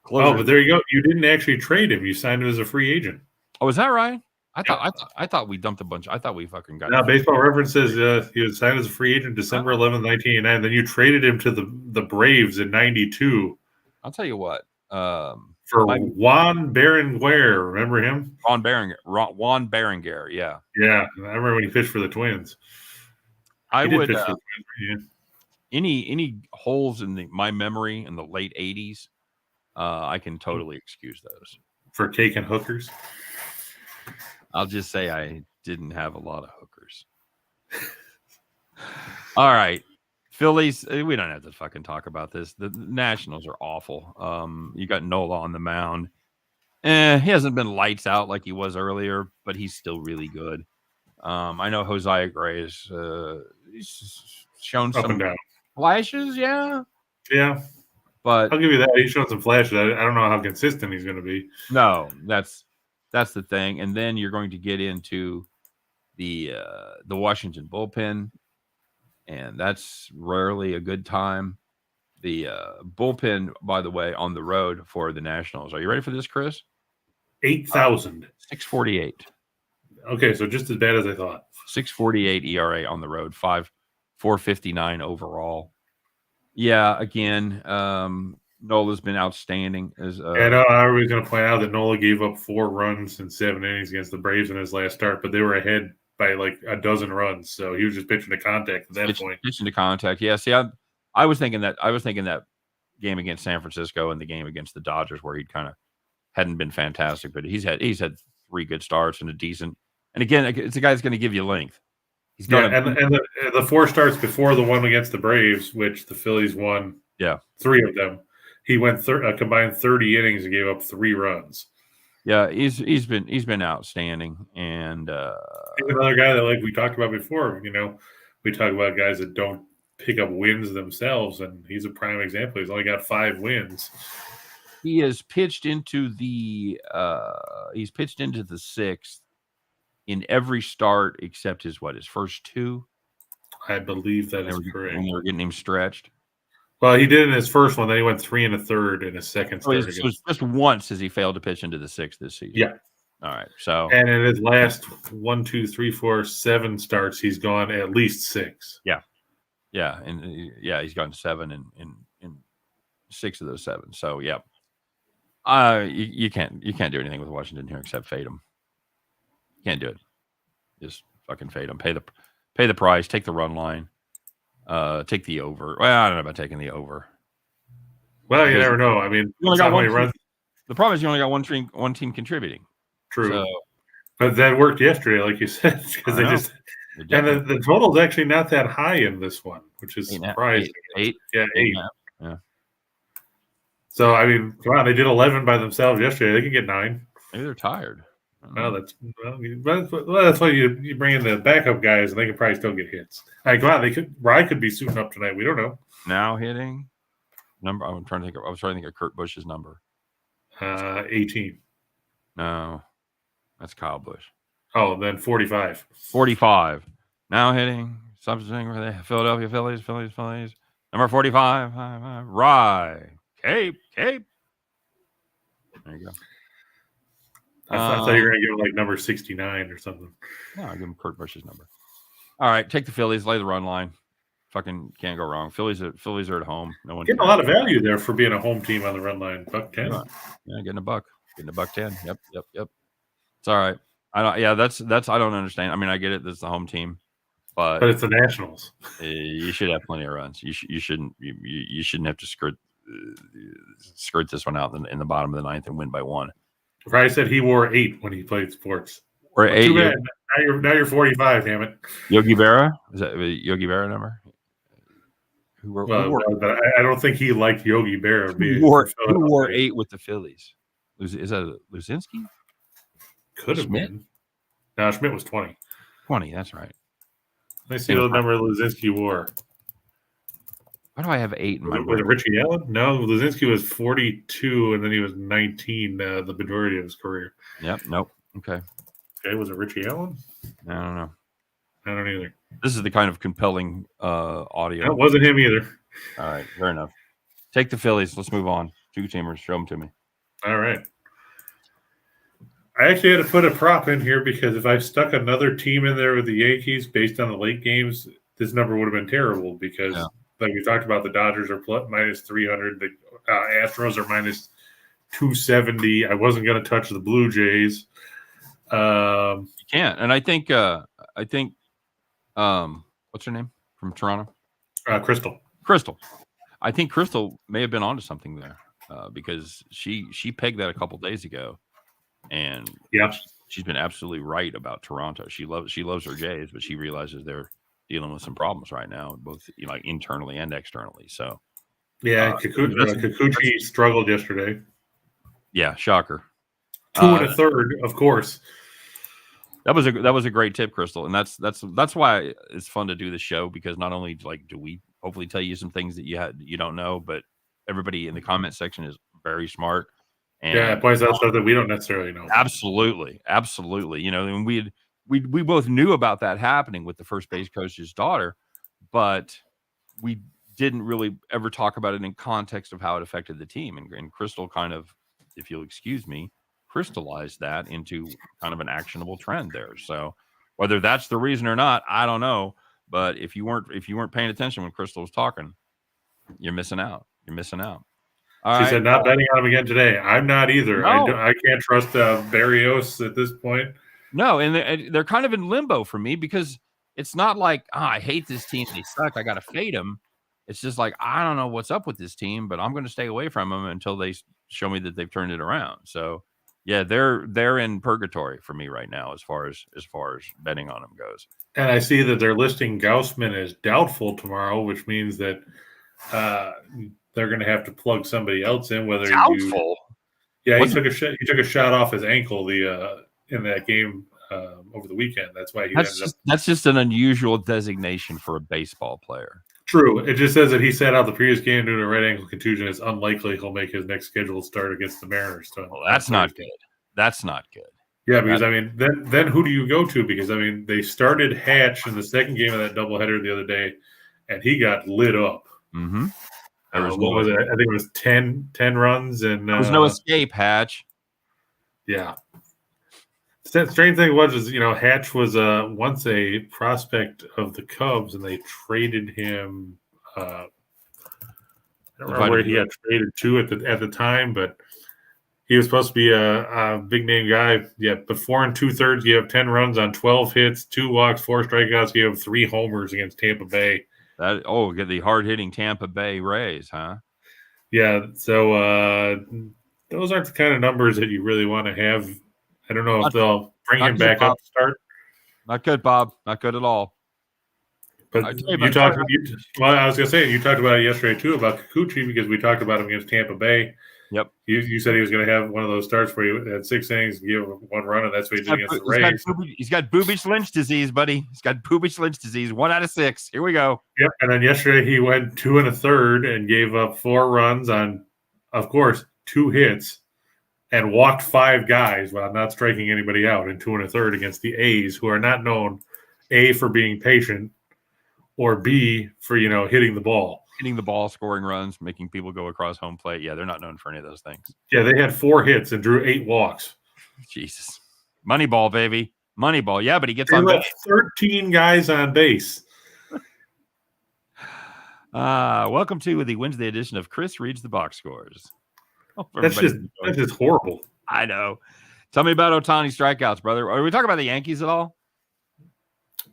Closer. Oh, but there you go. You didn't actually trade him. You signed him as a free agent. Oh, is that right? I thought we dumped a bunch. I thought we fucking got. Now, Baseball Reference says he was signed as a free agent December 11th, 1989. Then you traded him to the Braves in '92. I'll tell you what. For Juan Berenguer, remember him? Juan Berenguer, yeah. Yeah, I remember when he pitched for the Twins. I would. Any holes in my memory in the late '80s, I can totally excuse those. For cake and hookers. I'll just say I didn't have a lot of hookers. All right. Phillies, we don't have to fucking talk about this. The Nationals are awful. You got Nola on the mound. He hasn't been lights out like he was earlier, but he's still really good. I know Josiah Gray is he's shown some flashes, yeah. Yeah. But I'll give you that. He's shown some flashes. I don't know how consistent he's going to be. No, that's the thing. And then you're going to get into the Washington bullpen, and that's rarely a good time. The bullpen, by the way, on the road for the Nationals. Are you ready for this, Chris? 8,000. 648. Okay, so just as bad as I thought. 648 ERA on the road, 459 overall. Yeah, again, Nola's been outstanding. I was going to point out that Nola gave up 4 runs in 7 innings against the Braves in his last start, but they were ahead by like a dozen runs, so he was just pitching to contact at that point. Pitching to contact, yeah. See, I was thinking that game against San Francisco and the game against the Dodgers where he kind of hadn't been fantastic, but he's had 3 good starts and a decent. And again, it's a guy that's going to give you length. He's going and the 4 starts before the one against the Braves, which the Phillies won. Yeah, 3 of them. He went combined 30 innings and gave up 3 runs. Yeah, he's been outstanding, and he's another guy that, like we talked about before. We talk about guys that don't pick up wins themselves, and he's a prime example. He's only got 5 wins. He has pitched into the 6th in every start except his first 2. I believe that is correct. And we're getting him stretched. Well, he did in his first one. Then he went 3 1/3 in his second So start it's against. just once has he failed to pitch into the 6th this season. Yeah. All right. So And in his last 1, 2, 3, 4, 7 starts, he's gone at least 6. yeah, and he's gone 7 in 6 of those 7. So yeah, you can't do anything with Washington here except fade them. Can't do it. Just fucking fade them. Pay the price. Take the run line. Take the over. Well, I don't know about taking the over. Well, you never know. I mean, you only got one runs. The problem is you only got one team contributing. True. So, but that worked yesterday, like you said, because they just and the total is actually not that high in this one, which is surprising. 8. Yeah, 8. Yeah. So I mean, come on, they did 11 by themselves yesterday. They can get 9. Maybe they're tired. Well, that's why you bring in the backup guys, and they can probably still get hits. Like, come on, Rye could be suiting up tonight. We don't know. Now hitting number. I was trying to think of Kurt Busch's number. 18. No, that's Kyle Busch. Oh, then 45. 45. Now hitting something for the Philadelphia Phillies. Number 45. Rye. Cape. There you go. I thought you were going to give him like number 69 or something. No, I'll give him Kurt Busch's number. All right, take the Phillies, lay the run line. Fucking can't go wrong. Phillies are at home. No one getting a lot of value there for being a home team on the run line. $1.10. Yeah, getting a buck. Getting a $1.10. Yep. It's all right. That's I don't understand. I mean, I get it. This is the home team, but it's the Nationals. You should have plenty of runs. You shouldn't have to skirt this one out in the bottom of the 9th and win by 1. Probably said he wore 8 when he played sports. Or 8. Too bad. Now you're 45. Damn it. Yogi Berra, is that Yogi Berra number? But I don't think he liked Yogi Berra. Who wore 8 with the Phillies? Is that Luzinski? Could have been. No, Schmidt was 20. 20, that's right. Let me see what number Luzinski wore. Why do I have 8 in my Was it Richie Allen? No, Luzinski was 42, and then he was 19 the majority of his career. Yep. Nope. Okay, was it Richie Allen? I don't know. I don't either. This is the kind of compelling audio. It wasn't him either. All right, fair enough. Take the Phillies. Let's move on. 2-teamers. Show them to me. All right. I actually had to put a prop in here because if I stuck another team in there with the Yankees based on the late games, this number would have been terrible because like we talked about, the Dodgers are minus 300. The Astros are minus 270. I wasn't going to touch the Blue Jays. You can't. And I think what's her name from Toronto? Crystal. I think Crystal may have been onto something there because she pegged that a couple days ago, and she's been absolutely right about Toronto. She loves her Jays, but she realizes they're dealing with some problems right now, both internally and externally. So Kikuchi struggled yesterday. Yeah, shocker. 2 1/3, of course. That was a great tip, Crystal, and that's why it's fun to do the show, because not only do we hopefully tell you some things that you don't know, but everybody in the comment section is very smart. And it points out stuff that we don't necessarily know. Absolutely. And we both knew about that happening with the first base coach's daughter, but we didn't really ever talk about it in context of how it affected the team. And Crystal kind of, if you'll excuse me, crystallized that into kind of an actionable trend there. So whether that's the reason or not, I don't know. But if you weren't paying attention when Crystal was talking, you're missing out. She said not betting on him again today. I'm not either. No. I can't trust Barrios at this point. No, and they're kind of in limbo for me, because it's not like, I hate this team, they suck, I got to fade them. It's just like, I don't know what's up with this team, but I'm going to stay away from them until they show me that they've turned it around. So, yeah, they're in purgatory for me right now as far as betting on them goes. And I see that they're listing Gaussman as doubtful tomorrow, which means that they're going to have to plug somebody else in. Whether doubtful? He took a shot off his ankle in that game over the weekend. That's why that's just an unusual designation for a baseball player. True. It just says that he sat out the previous game due to a right ankle contusion. It's unlikely he'll make his next scheduled start against the Mariners. Well, that's not good. That's not good. Yeah, because then who do you go to? Because they started Hatch in the second game of that doubleheader the other day, and he got lit up. Mm-hmm. What was it? I think it was 10 runs. And there was no escape, Hatch. Yeah. The strange thing was, Hatch was once a prospect of the Cubs, and they traded him. I don't remember where he got traded to at the time, but he was supposed to be a big name guy. Yeah, but 4 2/3, you have 10 runs on 12 hits, 2 walks, 4 strikeouts. You have 3 homers against Tampa Bay. Get the hard hitting Tampa Bay Rays, huh? Yeah, so those aren't the kind of numbers that you really want to have. I don't know if they'll bring him back up to start. Not good, Bob. Not good at all. But I was gonna say you talked about it yesterday too about Kikuchi, because we talked about him against Tampa Bay. Yep. You said he was going to have one of those starts where he had 6 innings and give him 1 run, and that's what he did against the Rays. He's got Bubich Lynch disease, buddy. He's got Bubich Lynch disease. 1 out of 6. Here we go. Yep. And then yesterday he went 2 1/3 and gave up 4 runs on, of course, 2 hits, and walked 5 guys while not striking anybody out in 2 1/3 against the A's, who are not known, A, for being patient, or B, for hitting the ball. Hitting the ball, scoring runs, making people go across home plate. Yeah, they're not known for any of those things. Yeah, they had 4 hits and drew 8 walks. Jesus. Moneyball, baby. Moneyball. Yeah, but he gets they on left 13 guys on base. Welcome to the Wednesday edition of Chris Reads the Box Scores. That's just horrible. I know. Tell me about Ohtani strikeouts, brother. Are we talking about the Yankees at all?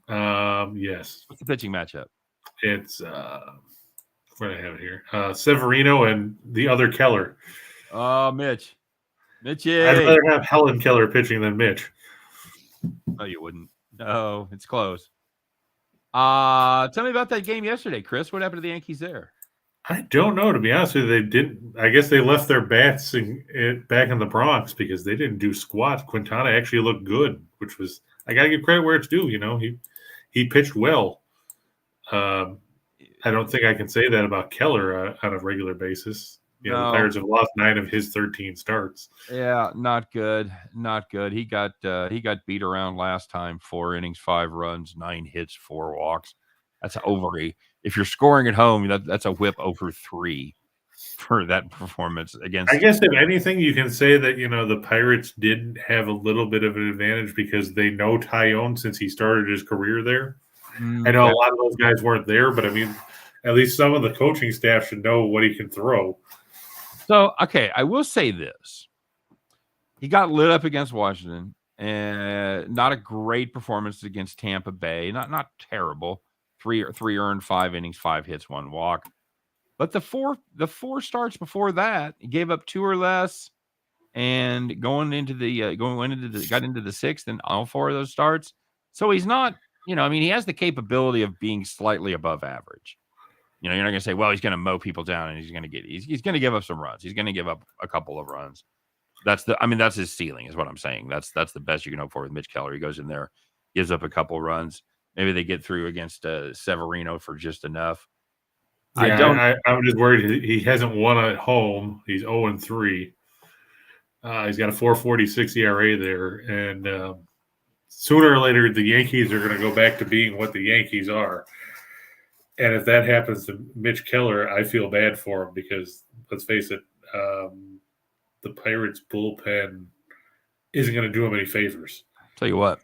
Yes. What's the pitching matchup? It's what do I have it here? Severino and the other Keller. Oh, Mitch. Mitchie. I'd rather have Helen Keller pitching than Mitch. No, you wouldn't. No, it's close. Tell me about that game yesterday, Chris. What happened to the Yankees there? I don't know, to be honest with you. They didn't. I guess they left their bats back in the Bronx because they didn't do squat. Quintana actually looked good, which was, I got to give credit where it's due. He pitched well. I don't think I can say that about Keller on a regular basis. The Pirates have lost 9 of his 13 starts. Yeah, not good. Not good. He got beat around last time. 4 innings, 5 runs, 9 hits, 4 walks. That's if you're scoring at home, that's a whip over 3 for that performance against. I guess if anything, you can say that the Pirates did have a little bit of an advantage because they know Tyone since he started his career there. I know a lot of those guys weren't there, but I mean, at least some of the coaching staff should know what he can throw. So, okay, I will say this. He got lit up against Washington, and not a great performance against Tampa Bay. Not terrible. 3 earned, 5 innings, 5 hits, 1 walk. But the four starts before that, he gave up 2 or less, and got into the 6th in all 4 of those starts. So he's not, he has the capability of being slightly above average. You're not going to say, well, he's going to mow people down and he's going to give up some runs. He's going to give up a couple of runs. That's his ceiling is what I'm saying. That's the best you can hope for with Mitch Keller. He goes in there, gives up a couple of runs. Maybe they get through against Severino for just enough. Yeah, I'm just worried he hasn't won at home. He's 0-3. He's got a 4.46 ERA there. And sooner or later, the Yankees are going to go back to being what the Yankees are. And if that happens to Mitch Keller, I feel bad for him because, let's face it, the Pirates bullpen isn't going to do him any favors. Tell you what,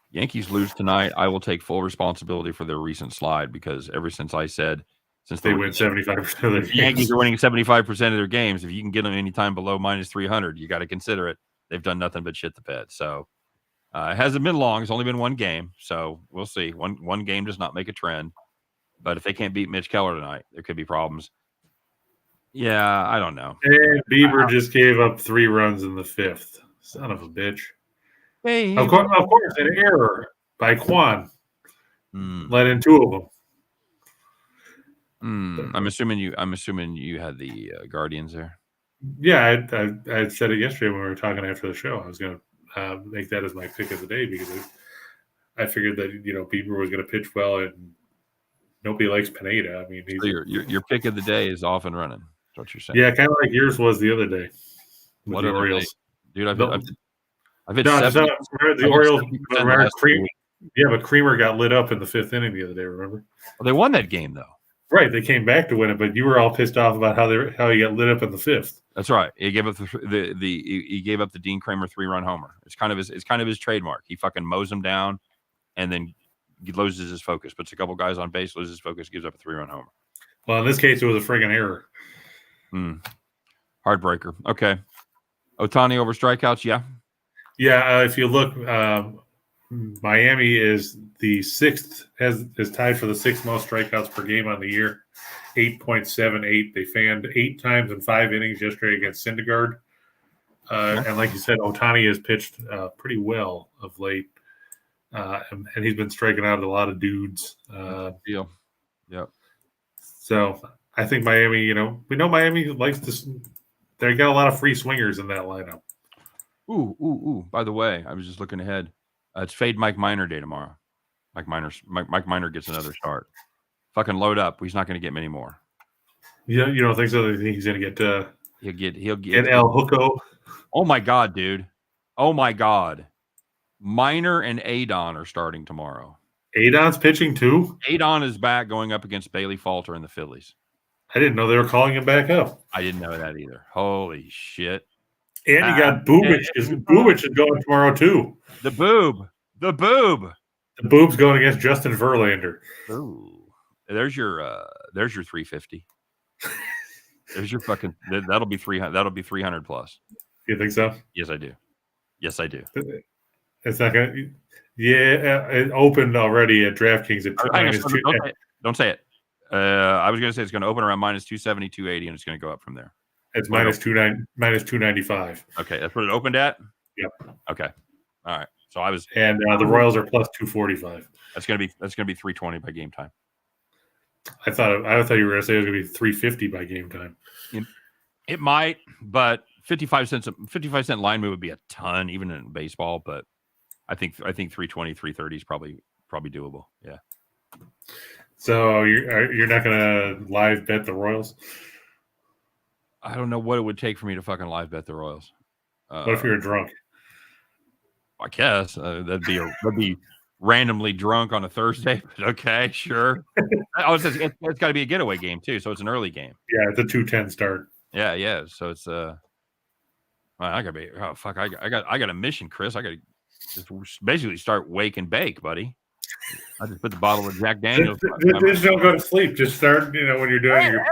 Yankees lose tonight, I will take full responsibility for their recent slide because ever since I said since they win 75% of their games. Yankees are winning 75% of their games. If you can get them anytime below minus 300, you got to consider it. They've done nothing but shit the bed. So it hasn't been long. It's only been 1 game. So we'll see. One game does not make a trend. But if they can't beat Mitch Keller tonight, there could be problems. Yeah, I don't know. And Bieber just gave up 3 runs in the 5th. Son of a bitch. Hey, of course, an error by Quan led in 2 of them. I'm assuming you had the Guardians there. Yeah, I said it yesterday when we were talking after the show. I was going to make that as my pick of the day because I figured that Bieber was going to pitch well and nobody likes Pineda. I mean, so your pick of the day is off and running. That's what you're saying. Yeah, kind of like yours was the other day with the Orioles. Dude, I've hit the Orioles. But Creamer got lit up in the 5th inning the other day. Remember? Well, they won that game though. Right, they came back to win it, but you were all pissed off about how he got lit up in the fifth. That's right. He gave up he gave up the Dean Kramer 3-run homer. It's kind of his trademark. He fucking mows them down, and then he loses his focus. Puts a couple guys on base, loses his focus, gives up a 3-run homer. Well, in this case, it was a friggin' error. Heartbreaker. Okay. Ohtani over strikeouts. Yeah. Yeah. If you look, Miami is the sixth, is tied for the sixth most strikeouts per game on the year, 8.78. They fanned 8 times in 5 innings yesterday against Syndergaard. And like you said, Ohtani has pitched pretty well of late. And he's been striking out a lot of dudes. Deal. Yep. So I think Miami, we know Miami likes to. They got a lot of free swingers in that lineup. Ooh. By the way, I was just looking ahead. It's Fade Mike Minor day tomorrow. Mike Minor gets another start. Fucking load up. He's not going to get many more. Yeah, you don't think so? You think he's going to get? He'll get El Hooko. Oh my god, dude! Oh my god! Minor and Adon are starting tomorrow. Adon's pitching too? Adon is back going up against Bailey Falter and the Phillies. I didn't know they were calling him back up. I didn't know that either. Holy shit. And you got Boobich. Boobich is going tomorrow too. The boob. The boob's going against Justin Verlander. Ooh. There's your 350. There's your fucking that'll be 300. That'll be 300 plus. You think so? Yes, I do. It's not gonna. Yeah, it opened already at DraftKings at -2. Don't say it. I was going to say it's going to open around -270, 280, and it's going to go up from there. It's -295. Okay, that's what it opened at. Yep. Okay. All right. So I was, and the Royals are +245. That's going to be 320 by game time. I thought you were going to say it was going to be 350 by game time. It might, but 55 cent line move would be a ton, even in baseball. But I think 320, 330 is probably doable. Yeah. So you're not going to live bet the Royals? I don't know what it would take for me to fucking live bet the Royals. What if you're drunk? I guess that'd be randomly drunk on a Thursday. But okay, sure. It's got to be a getaway game too, so it's an early game. Yeah, it's a 2:10 start. Yeah. So it's well, I gotta be. Oh fuck! I got a mission, Chris. I got to just basically start wake and bake, buddy. I just put the bottle of Jack Daniels. Just don't go to sleep. Just start, when you're doing your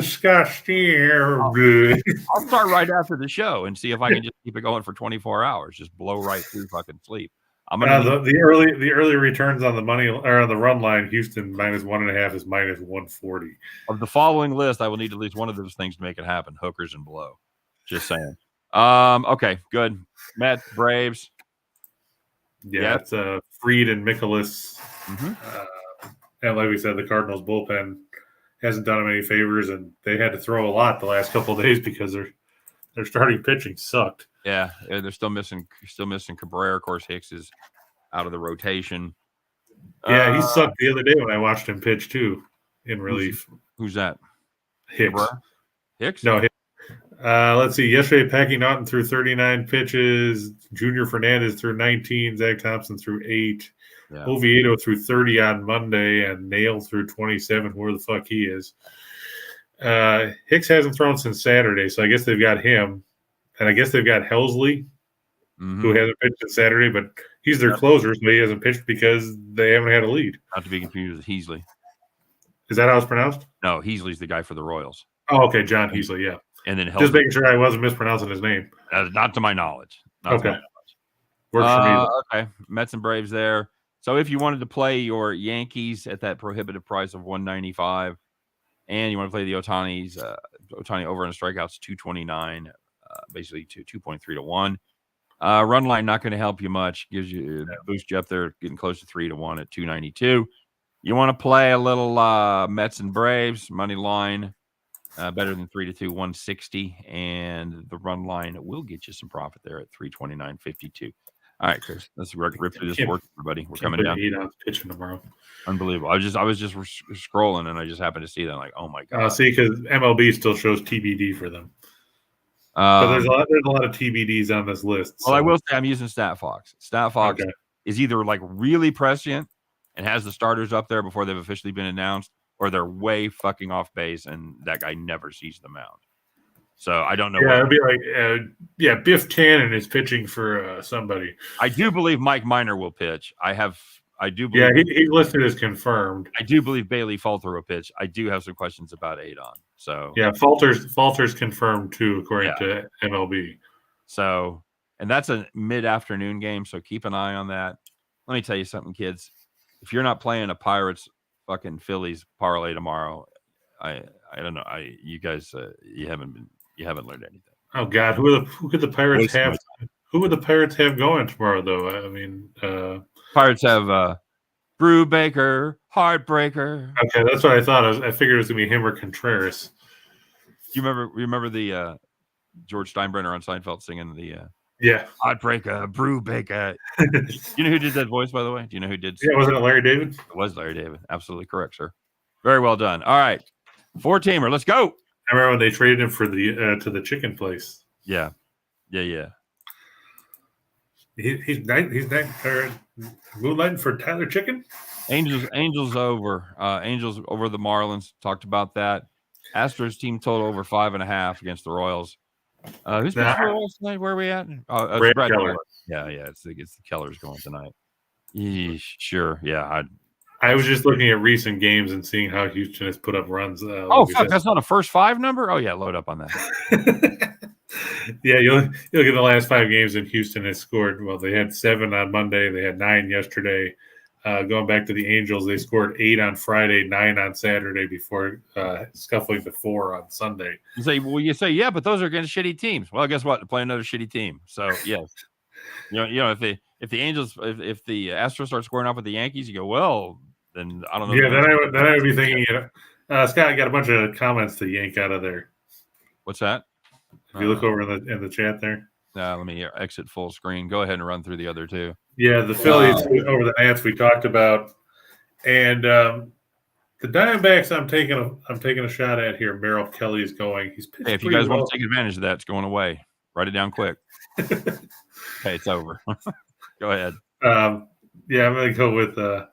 Scotch I'll start right after the show and see if I can just keep it going for 24 hours. Just blow right through fucking sleep. I'm gonna the early returns on the money or on the run line. Houston -1.5 is -140. Of the following list, I will need at least one of those things to make it happen: hookers and blow. Just saying. Okay, good. Mets, Braves. Yeah, it's Fried and Mikolas. And like we said, the Cardinals bullpen hasn't done them any favors, and they had to throw a lot the last couple of days because their starting pitching sucked. Yeah, they're still missing Cabrera. Of course, Hicks is out of the rotation. Yeah, he sucked the other day when I watched him pitch too in relief. Who's that? Hicks. Cabrera? Hicks? No, Hicks. Let's see. Yesterday, Packy Naughton threw 39 pitches. Junior Fernandez threw 19. Zach Thompson threw 8. Yeah. Oviedo threw 30 on Monday, and Nail threw 27. Where the fuck he is? Hicks hasn't thrown since Saturday, so I guess they've got him, and I guess they've got Helsley, who hasn't pitched since Saturday, but he's their closer, so he hasn't pitched because they haven't had a lead. Not to be confused with Heasley. Is that how it's pronounced? No, Heasley's the guy for the Royals. Oh, okay, John Heasley, yeah. And then just making sure I wasn't mispronouncing his name. Not to my knowledge. Okay. Works for me. Okay. Mets and Braves there. So if you wanted to play your Yankees at that prohibitive price of $195, and you want to play the Ohtani over on strikeouts 229, basically 2.3 to 1. Run line not going to help you much. Gives you boost you up there, getting close to 3 to 1 at 292. You want to play a little Mets and Braves money line. Better than 3 to 2, 160, and the run line will get you some profit there at 329.52. All right, Chris, let's rip through this work, everybody. We're coming down. Pitching tomorrow. Unbelievable. I was just scrolling, and I just happened to see that. Like, oh my god. See, because MLB still shows TBD for them. But there's a lot of TBDs on this list. Well, I will say I'm using StatFox. StatFox is either like really prescient and has the starters up there before they've officially been announced, or they're way fucking off base and that guy never sees the mound. So I don't know. Yeah, it'd be like, Biff Tannen is pitching for somebody. I do believe Mike Minor will pitch. I do believe. Yeah, he's listed as confirmed. I do believe Bailey Falter will pitch. I do have some questions about Adon. So yeah, Falter's confirmed too, according to MLB. So, and that's a mid-afternoon game, so keep an eye on that. Let me tell you something, kids. If you're not playing a Pirates fucking Phillies parlay tomorrow, I don't know. You guys you haven't learned anything. Oh God, who could the Pirates have? Who would the Pirates have going tomorrow though? I mean, Pirates have Brew Baker, Heartbreaker. Okay, that's what I thought. I figured it was gonna be him or Contreras. You remember the George Steinbrenner on Seinfeld singing the Heartbreaker, Brew Baker. You know who did that voice, by the way? Do you know who did? Yeah, wasn't it Larry David? It was Larry David. Absolutely correct, sir. Very well done. All right, 4-teamer. Let's go. I remember when they traded him for the to the chicken place. Yeah. He's moonlighting for Tyler Chicken. Angels over. Angels over the Marlins. Talked about that. Astros team total over 5.5 against the Royals. Who's playing for the Royals tonight? Where are we at? Brad Keller. Yeah. It's the Kellers going tonight. Sure. Yeah. I was just looking at recent games and seeing how Houston has put up runs. Fuck! That's not a first 5 number. Oh yeah, load up on that. Yeah, you look at the last 5 games and Houston has scored. Well, they had 7 on Monday. They had 9 yesterday. Going back to the Angels, they scored 8 on Friday, 9 on Saturday before scuffling to 4 on Sunday. You say, yeah, but those are against shitty teams. Well, guess what? They're playing another shitty team. So yes, you know if the Angels, if the Astros start scoring up with the Yankees, you go, well, then I don't know. Yeah, then I would be thinking, Scott got a bunch of comments to yank out of there. What's that? If you look over in the chat there. Let me exit full screen. Go ahead and run through the other 2. Yeah, the Phillies over the Nats we talked about, and the Diamondbacks I'm taking a shot at here. Merrill Kelly is going. He's pitched if you guys want to take advantage of that, it's going away. Write it down quick. Okay, it's over. Go ahead. I'm going to go with the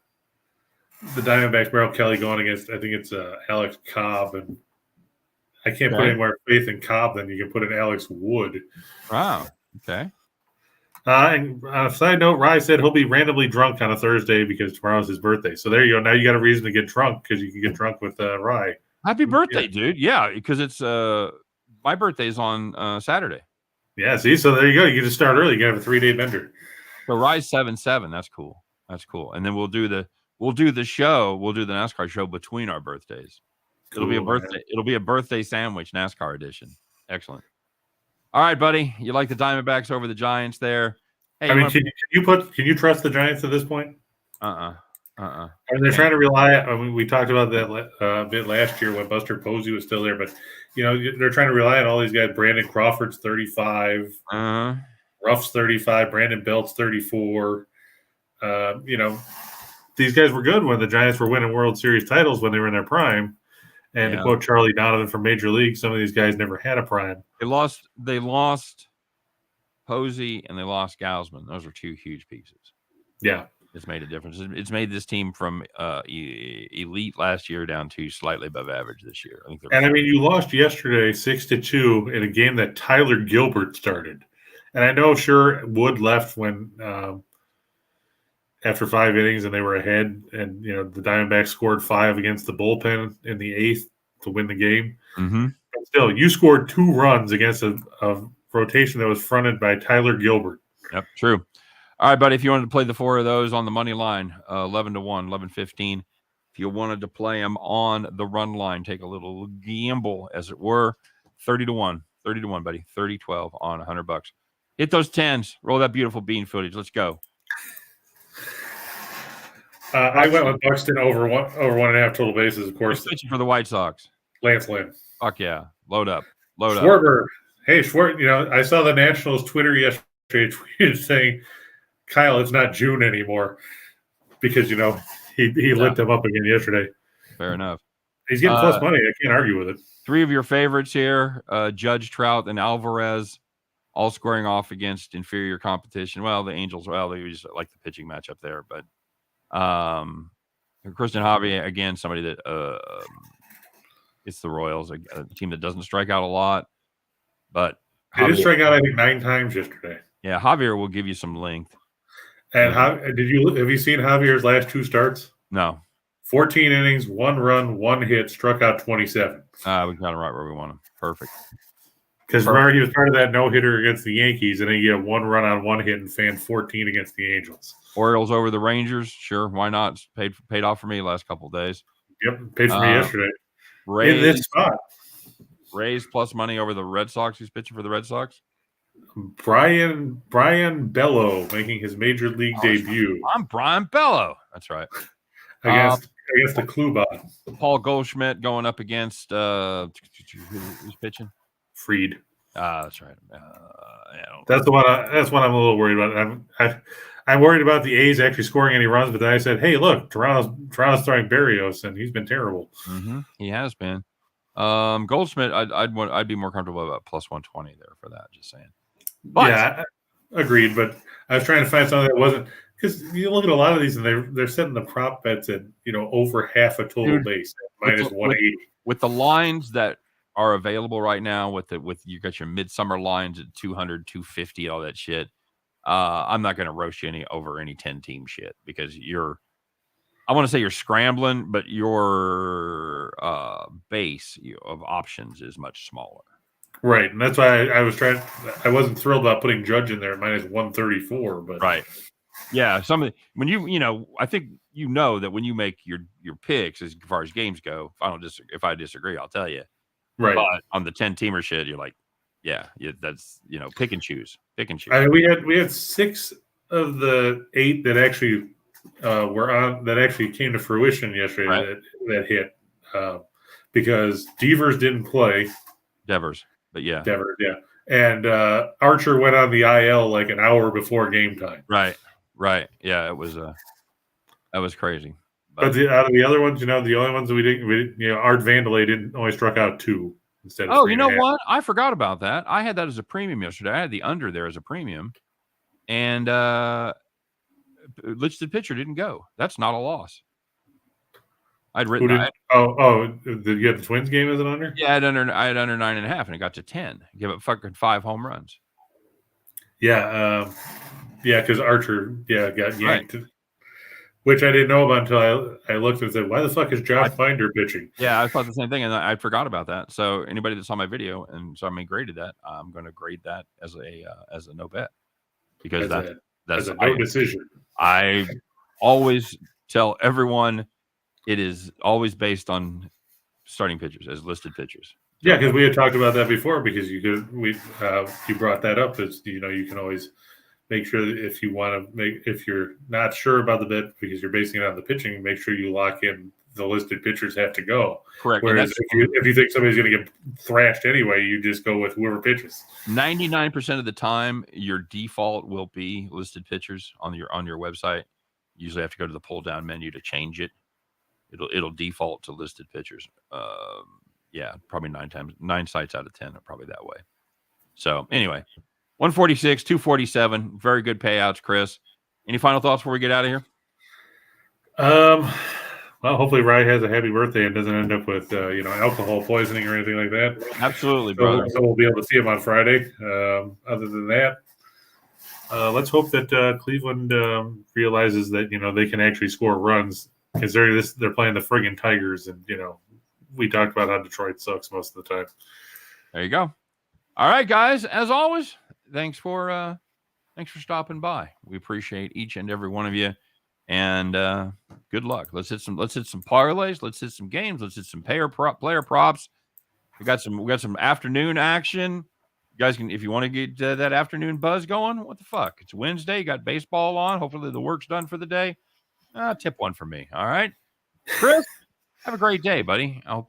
Diamondbacks. Merrill Kelly going against, I think it's Alex Cobb, and I can't put any more faith in Cobb than you can put in Alex Wood. Wow. Okay. And on a side note, Rye said he'll be randomly drunk on a Thursday because tomorrow's his birthday. So there you go. Now you got a reason to get drunk because you can get drunk with Rye. Happy birthday, dude. Yeah, because it's my birthday's on Saturday. Yeah, see? So there you go. You can just start early. You can have a 3-day bender. So Rye's 7-7. That's cool. And then we'll do the show. We'll do the NASCAR show between our birthdays. It'll be a birthday. Man. It'll be a birthday sandwich, NASCAR edition. Excellent. All right, buddy. You like the Diamondbacks over the Giants there? Hey, can you trust the Giants at this point? I mean, they're trying to rely. I mean, we talked about that a bit last year when Buster Posey was still there, but they're trying to rely on all these guys. Brandon Crawford's 35, Ruff's 35, Brandon Belt's 34. These guys were good when the Giants were winning World Series titles when they were in their prime. And to quote Charlie Donovan from Major League, some of these guys never had a prime. They lost Posey and they lost Gausman. Those are 2 huge pieces. Yeah. It's made a difference. It's made this team from elite last year down to slightly above average this year. I mean, you lost yesterday 6-2 in a game that Tyler Gilbert started. And I know, sure, Wood left when after 5 innings and they were ahead, and the Diamondbacks scored 5 against the bullpen in the 8th to win the game. Mm-hmm. But still, you scored 2 runs against a rotation that was fronted by Tyler Gilbert. Yep, true. All right, buddy, if you wanted to play the 4 of those on the money line, 11-1, 11-15. If you wanted to play them on the run line, take a little gamble, as it were, 30-1, buddy, 30-12 on $100. Hit those 10s. Roll that beautiful bean footage. Let's go. I went with Buxton over 1.5 total bases, of course. Pitching for the White Sox. Lance Lynn. Fuck yeah. Load up. Schwarber. Hey, Schwarber, I saw the Nationals Twitter yesterday tweeted saying, Kyle, it's not June anymore. Because, he lit them up again yesterday. Fair enough. He's getting plus money. I can't argue with it. 3 of your favorites here, Judge, Trout, and Alvarez, all squaring off against inferior competition. Well, the Angels, they just like the pitching matchup there, but Christian Javier, again, somebody that it's the Royals, a team that doesn't strike out a lot, but They did strike out, I think, 9 times yesterday. Yeah, Javier will give you some length. And have you seen Javier's last 2 starts? No. 14 innings, 1 run, 1 hit, struck out 27. We got him right where we want him. Perfect. Because remember, he was part of that no-hitter against the Yankees, and then you get 1 run on 1 hit and fanned 14 against the Angels. Orioles over the Rangers, sure, why not? It's paid off for me last couple of days. Yep, paid for me yesterday. Rays, in this spot. Rays plus money over the Red Sox. Who's pitching for the Red Sox? Brian Bello making his major league debut. I'm Brian Bello. That's right. Against the Kluba. Paul Goldschmidt going up against who's pitching? Freed. That's right. That's the one. That's one I'm a little worried about. I'm worried about the A's actually scoring any runs, but then I said, "Hey, look, Toronto's throwing Berrios, and he's been terrible." Mm-hmm. He has been. Goldschmidt, I'd be more comfortable about plus 120 there for that. Just saying. But, yeah, agreed. But I was trying to find something that wasn't, because you look at a lot of these and they're setting the prop bets at over half a total base at minus 180 with the lines that are available right now. With you got your midsummer lines at 200, 250, all that shit. I'm not going to roast you any 10 team shit because I want to say you're scrambling, but your base of options is much smaller. Right, and that's why I wasn't thrilled about putting Judge in there at minus 134. But right, yeah. I think that when you make your picks as far as games go, if I disagree, I'll tell you. Right, but on the 10 teamer shit, you're like, yeah, that's pick and choose. We had 6 of the 8 that actually that actually came to fruition yesterday. Right. That hit because Devers didn't play. Devers, yeah. And Archer went on the IL like an hour before game time. Right. Yeah, it was that was crazy. But out of the other ones, the only ones that we didn't, Art Vandelay only struck out 2 instead of 3. You know what? I forgot about that. I had that as a premium yesterday. I had the under there as a premium, and listed pitcher didn't go. That's not a loss. I'd written that. Did you have the Twins game as an under? Yeah, I had under 9.5, and it got to 10. Give it fucking 5 home runs. Yeah, because Archer, got yanked, right. Which I didn't know about until I looked and said, "Why the fuck is Josh Finder pitching?" Yeah, I thought the same thing, and I forgot about that. So anybody that saw my video and saw me graded that, I'm going to grade that as a no bet because that's a no decision. I always tell everyone. It is always based on starting pitchers as listed pitchers. Yeah, because we had talked about that before. Because you brought that up as you can always make sure that if you're not sure about the bet because you're basing it on the pitching, make sure you lock in the listed pitchers have to go. Correct. Whereas if you think somebody's going to get thrashed anyway, you just go with whoever pitches. 99% of the time, your default will be listed pitchers on your website. You usually have to go to the pull down menu to change it. It'll default to listed pitchers. Probably 9 sites out of 10 are probably that way. So anyway, 146, 247, very good payouts, Chris. Any final thoughts before we get out of here? Well, hopefully Rye has a happy birthday and doesn't end up with alcohol poisoning or anything like that. Absolutely, brother. So we'll be able to see him on Friday. Other than that, let's hope that Cleveland realizes that they can actually score runs. Because they're playing the friggin' Tigers, and we talked about how Detroit sucks most of the time. There you go. All right, guys. As always, thanks for stopping by. We appreciate each and every one of you, and good luck. Let's hit some parlays. Let's hit some games. Let's hit some player props. We got some afternoon action. You guys can, if you want to get that afternoon buzz going. What the fuck? It's Wednesday. You got baseball on. Hopefully the work's done for the day. Tip one for me. All right, Chris, have a great day, buddy. I hope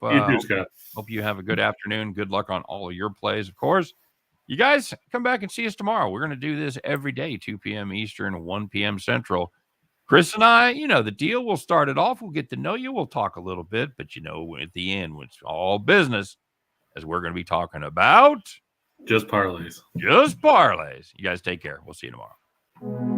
you have a good afternoon. Good luck on all of your plays, of course. You guys come back and see us tomorrow. We're going to do this every day, 2 p.m. Eastern, 1 p.m. Central. Chris and I, the deal. We'll start it off. We'll get to know you. We'll talk a little bit, but at the end, when it's all business, as we're going to be talking about just parlays. You guys take care. We'll see you tomorrow.